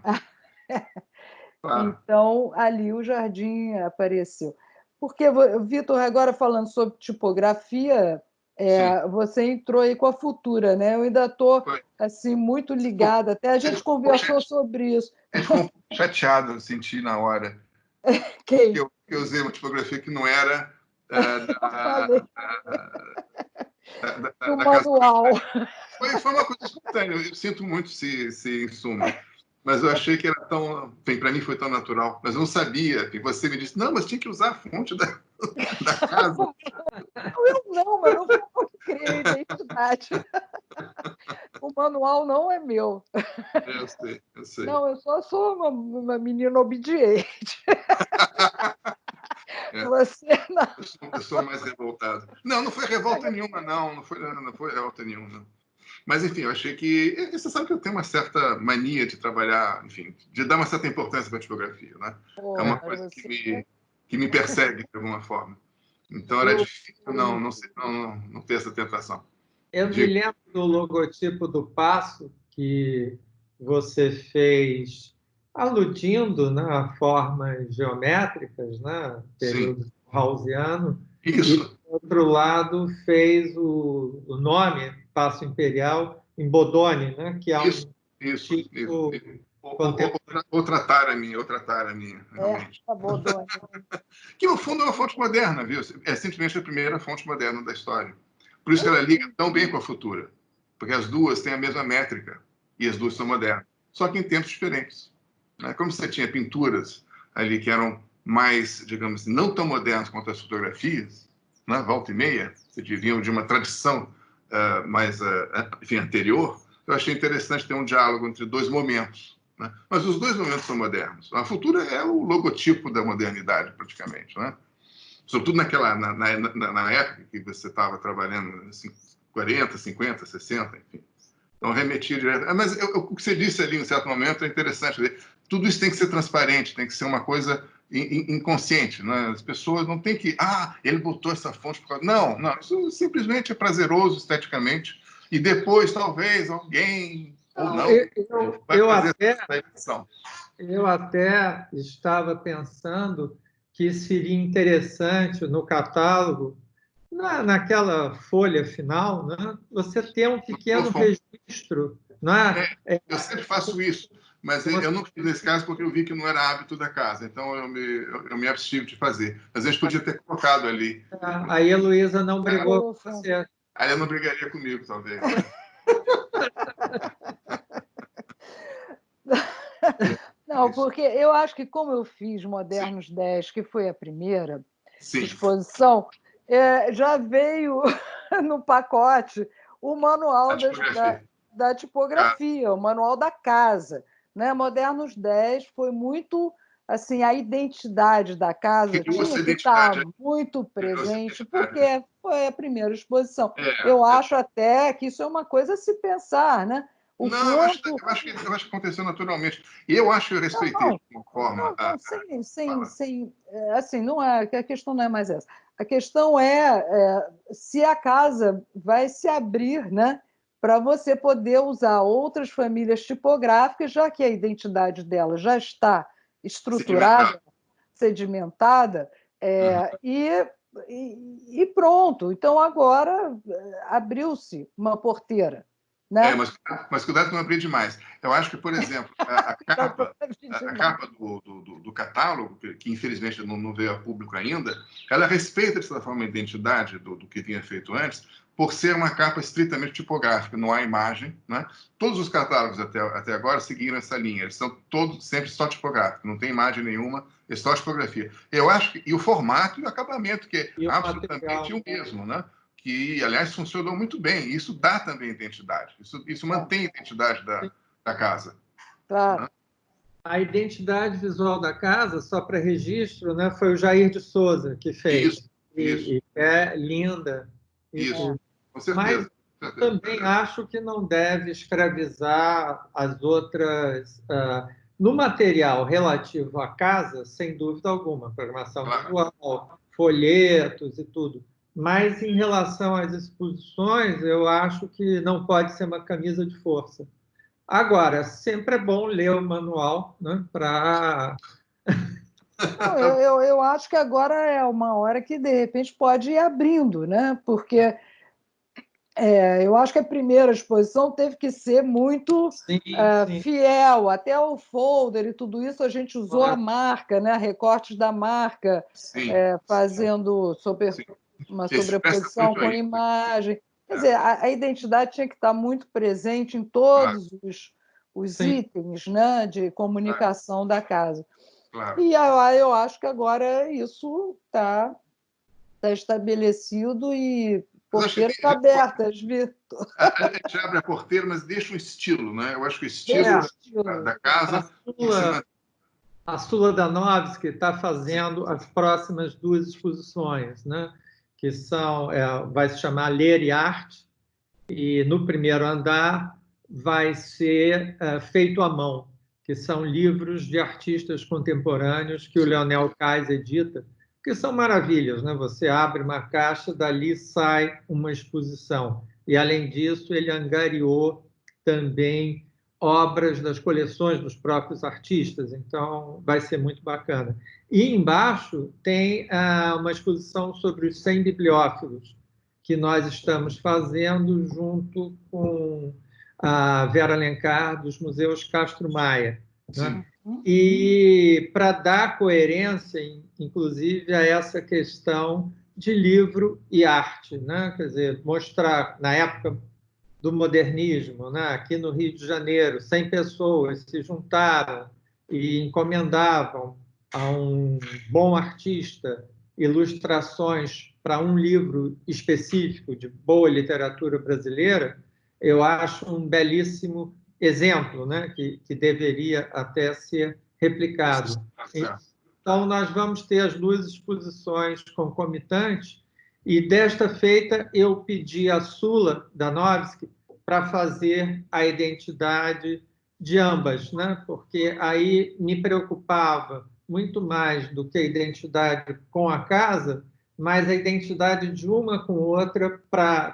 Então, ali o jardim apareceu. Porque, Vitor, agora falando sobre tipografia, você entrou aí com a Futura, né? Eu ainda estou assim, muito ligada, até a gente conversou sobre isso. Ficou chateado, eu senti na hora. Que eu usei uma tipografia que não era do manual. Foi uma coisa espontânea. Eu sinto muito se em suma. Mas eu achei que era tão... Bem, para mim foi tão natural. Mas eu não sabia. E você me disse, não, mas tinha que usar a fonte da casa. Mas não foi eu que criei a identidade. O manual não é meu. Eu sei, eu sei. Não, eu só sou uma menina obediente. É. Você não. Eu sou mais revoltado. Não foi revolta nenhuma, não. Não foi revolta nenhuma. Mas, enfim, eu achei que... Você sabe que eu tenho uma certa mania de trabalhar, enfim, de dar uma certa importância para a tipografia, né? Pô, É uma mas coisa você... que me persegue, de alguma forma. Então, era difícil não ter essa tentação. Eu me lembro do logotipo do Passo que você fez aludindo, né, a formas geométricas, né, Sim, período Hausiano, e, isso, do outro lado, fez o nome, Passo Imperial, em Bodoni, né, que é um isso. tipo Outra tara minha, realmente. Tá bom, Dona. Que, no fundo, é uma fonte moderna, viu? É simplesmente a primeira fonte moderna da história. Por isso que ela liga tão bem com a futura. Porque as duas têm a mesma métrica e as duas são modernas. Só que em tempos diferentes. Né? Como você tinha pinturas ali que eram mais, digamos assim, não tão modernas quanto as fotografias, né? Volta e meia, que deviam de uma tradição mais, enfim, anterior, eu achei interessante ter um diálogo entre dois momentos. Né? Mas os dois momentos são modernos. A futura é o logotipo da modernidade, praticamente. Né? Sobretudo na época que você estava trabalhando, assim, 40, 50, 60, enfim. Então, remetia direto. Mas o que você disse ali, em certo momento, é interessante. Tudo isso tem que ser transparente, tem que ser uma coisa inconsciente. Né? As pessoas não têm que... ele botou essa fonte... Não, isso simplesmente é prazeroso esteticamente. E depois, talvez, alguém... ou não, vai fazer essa edição. Eu até estava pensando que seria interessante no catálogo, naquela folha final, né, você ter um pequeno registro. Né? Eu sempre faço isso, mas eu não fiz nesse caso porque eu vi que não era hábito da casa, então eu me abstive de fazer. Mas a gente podia ter colocado ali. Aí a Heloísa não brigou com você. Aí ela não brigaria comigo, talvez. Não, porque eu acho que como eu fiz Modernos 10, que foi a primeira exposição, já veio no pacote o manual da tipografia, o manual da casa. Né? Modernos 10 foi muito... assim, a identidade da casa tinha que estar muito presente, porque foi a primeira exposição. Eu acho até que isso é uma coisa a se pensar, né? Eu acho que aconteceu naturalmente. E eu acho que eu respeitei de uma forma. Assim, não é, a questão não é mais essa. A questão é se a casa vai se abrir, né, para você poder usar outras famílias tipográficas, já que a identidade dela já está estruturada, sedimentada, e pronto. Então, agora abriu-se uma porteira. Né? Mas cuidado com não abrir demais. Eu acho que, por exemplo, a capa do catálogo, que infelizmente não veio a público ainda, ela respeita, de certa forma, a identidade do que tinha feito antes, por ser uma capa estritamente tipográfica, não há imagem. Né? Todos os catálogos até agora seguiram essa linha, eles são todos sempre só tipográficos, não tem imagem nenhuma, é só tipografia. Eu acho que, e o formato e o acabamento, que é absolutamente o mesmo, né? Que, aliás, funcionou muito bem. Isso dá também identidade. Isso mantém a identidade da casa. Claro. Né? A identidade visual da casa, só para registro, né, foi o Jair de Souza que fez. Isso. E é linda. Isso, com certeza. Mas também acho que não deve escravizar as outras... no material relativo à casa, sem dúvida alguma, programação visual, folhetos e tudo. Mas, em relação às exposições, eu acho que não pode ser uma camisa de força. Agora, sempre é bom ler o manual, né, para... Eu acho que agora é uma hora que, de repente, pode ir abrindo, né? Porque eu acho que a primeira exposição teve que ser muito fiel, até o folder e tudo isso a gente usou a marca, né? Recortes da marca, fazendo uma sobreposição com imagem. Quer dizer, a identidade tinha que estar muito presente em todos os Sim. itens, né, de comunicação da casa. Claro. E eu acho que agora isso está estabelecido e Mas acho que porteiras abertas, Vitor. a gente abre a porteira, mas deixa um estilo, né? Eu acho que o estilo da casa A Sula Danovski está fazendo as próximas 2 exposições, né? Que são, vai se chamar Ler e Arte, e no primeiro andar vai ser Feito à Mão, que são livros de artistas contemporâneos que o Leonel Kais edita, que são maravilhas, né? Você abre uma caixa, dali sai uma exposição. E, além disso, ele angariou também obras das coleções dos próprios artistas, então vai ser muito bacana. E embaixo tem uma exposição sobre os 100 bibliófilos, que nós estamos fazendo junto com a Vera Alencar, dos Museus Castro Maia. Né? E para dar coerência, inclusive, a essa questão de livro e arte, né? Quer dizer, mostrar, na época do modernismo, né? Aqui no Rio de Janeiro, 100 pessoas se juntaram e encomendavam a um bom artista ilustrações para um livro específico de boa literatura brasileira. Eu acho um belíssimo exemplo, né? que deveria até ser replicado. Então, nós vamos ter as 2 exposições concomitantes, e desta feita eu pedi a Sula Danovski para fazer a identidade de ambas, né? Porque aí me preocupava muito mais do que a identidade com a casa, mas a identidade de uma com outra,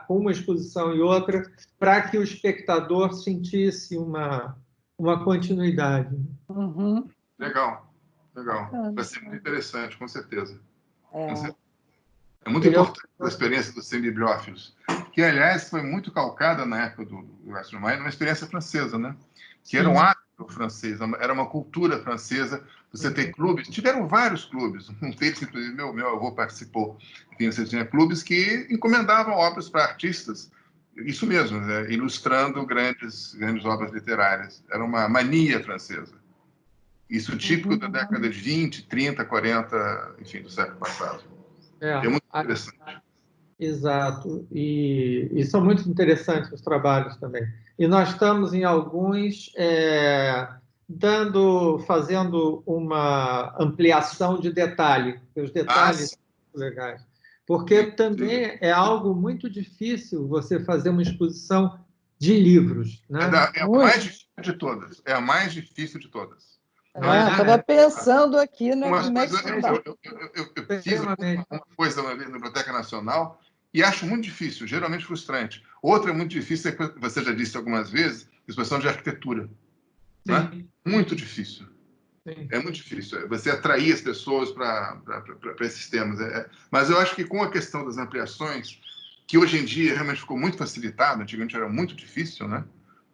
com uma exposição e outra, para que o espectador sentisse uma continuidade. Uhum. Legal. Vai ser muito interessante, com certeza. É muito importante a experiência dos 100 bibliófilos, que, aliás, foi muito calcada na época do Castro Maia, numa experiência francesa, né? Que era um hábito francês, era uma cultura francesa. Você tem clubes, tiveram vários clubes, um deles, inclusive, meu avô participou. Enfim, você tinha clubes que encomendavam obras para artistas, isso mesmo, né? Ilustrando grandes obras literárias. Era uma mania francesa. Isso típico da década de 20, 30, 40, enfim, do século passado. É muito interessante. Exato. E são muito interessantes os trabalhos também. E nós estamos em alguns fazendo uma ampliação de detalhe, porque os detalhes são legais. Porque também é algo muito difícil você fazer uma exposição de livros, né? É a mais difícil de todas. É a mais difícil de todas. Estava pensando aqui, né? Como é que eu fiz uma coisa uma vez na Biblioteca Nacional e acho muito difícil, geralmente frustrante. Outra muito difícil, que você já disse algumas vezes, exposição de arquitetura. Né? Muito difícil. Sim. É muito difícil. Você atrair as pessoas para esses temas. Mas eu acho que com a questão das ampliações, que hoje em dia realmente ficou muito facilitado, antigamente era muito difícil, né?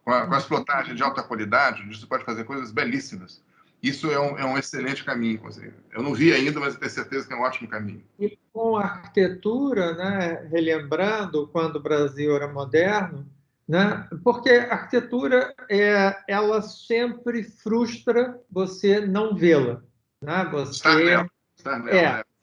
Com a explotagem de alta qualidade, onde você pode fazer coisas belíssimas. Isso é um excelente caminho. Eu não vi ainda, mas tenho certeza que é um ótimo caminho. E com a arquitetura, né, relembrando quando o Brasil era moderno, né, porque a arquitetura ela sempre frustra você não vê-la. Né? Você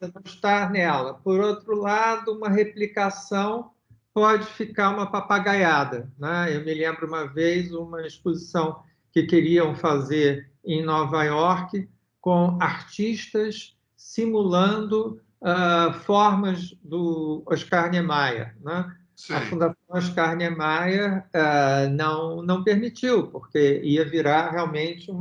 não estar nela. Por outro lado, uma replicação pode ficar uma papagaiada. Né? Eu me lembro uma vez uma exposição que queriam fazer em Nova York com artistas simulando formas do Oscar Niemeyer. Né? A Fundação Oscar Niemeyer não permitiu, porque ia virar realmente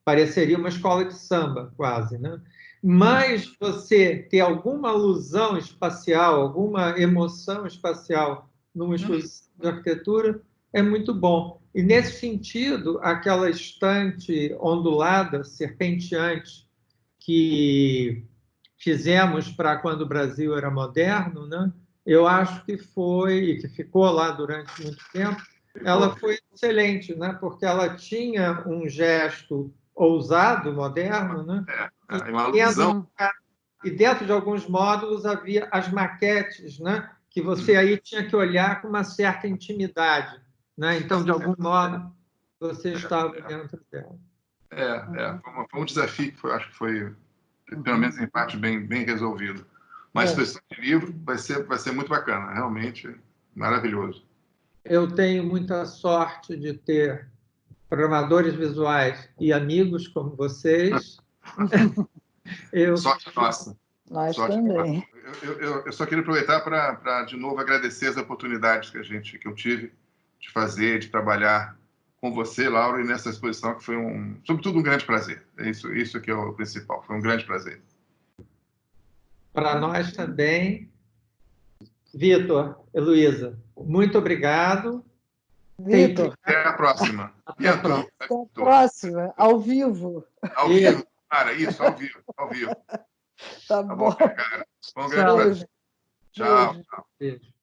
pareceria uma escola de samba, quase. Né? Mas você ter alguma alusão espacial, alguma emoção espacial numa exposição de arquitetura é muito bom. E, nesse sentido, aquela estante ondulada, serpenteante, que fizemos para quando o Brasil era moderno, né? Eu acho que foi, e que ficou lá durante muito tempo, ela foi excelente, né? Porque ela tinha um gesto ousado, moderno, né? E dentro de alguns módulos havia as maquetes, né? Que você aí tinha que olhar com uma certa intimidade. Né? Então, de algum modo, você estava dentro dela. Foi um desafio que acho que foi, pelo menos em parte, bem resolvido. Mas a exposição de livro vai ser muito bacana, realmente maravilhoso. Eu tenho muita sorte de ter programadores visuais e amigos como vocês. Sorte nossa. Nós também. Eu só queria aproveitar para, de novo, agradecer as oportunidades que eu tive de fazer, de trabalhar com você, Laura, e nessa exposição, que foi, sobretudo, um grande prazer. Isso que é o principal, foi um grande prazer. Para nós também. Vitor, Heloísa, muito obrigado. Vitor, até a próxima. Até a próxima. Até a próxima, ao vivo. Ao vivo, cara, isso, ao vivo. Tá bom. Cara. Foi um grande prazer. Tchau. Beijo.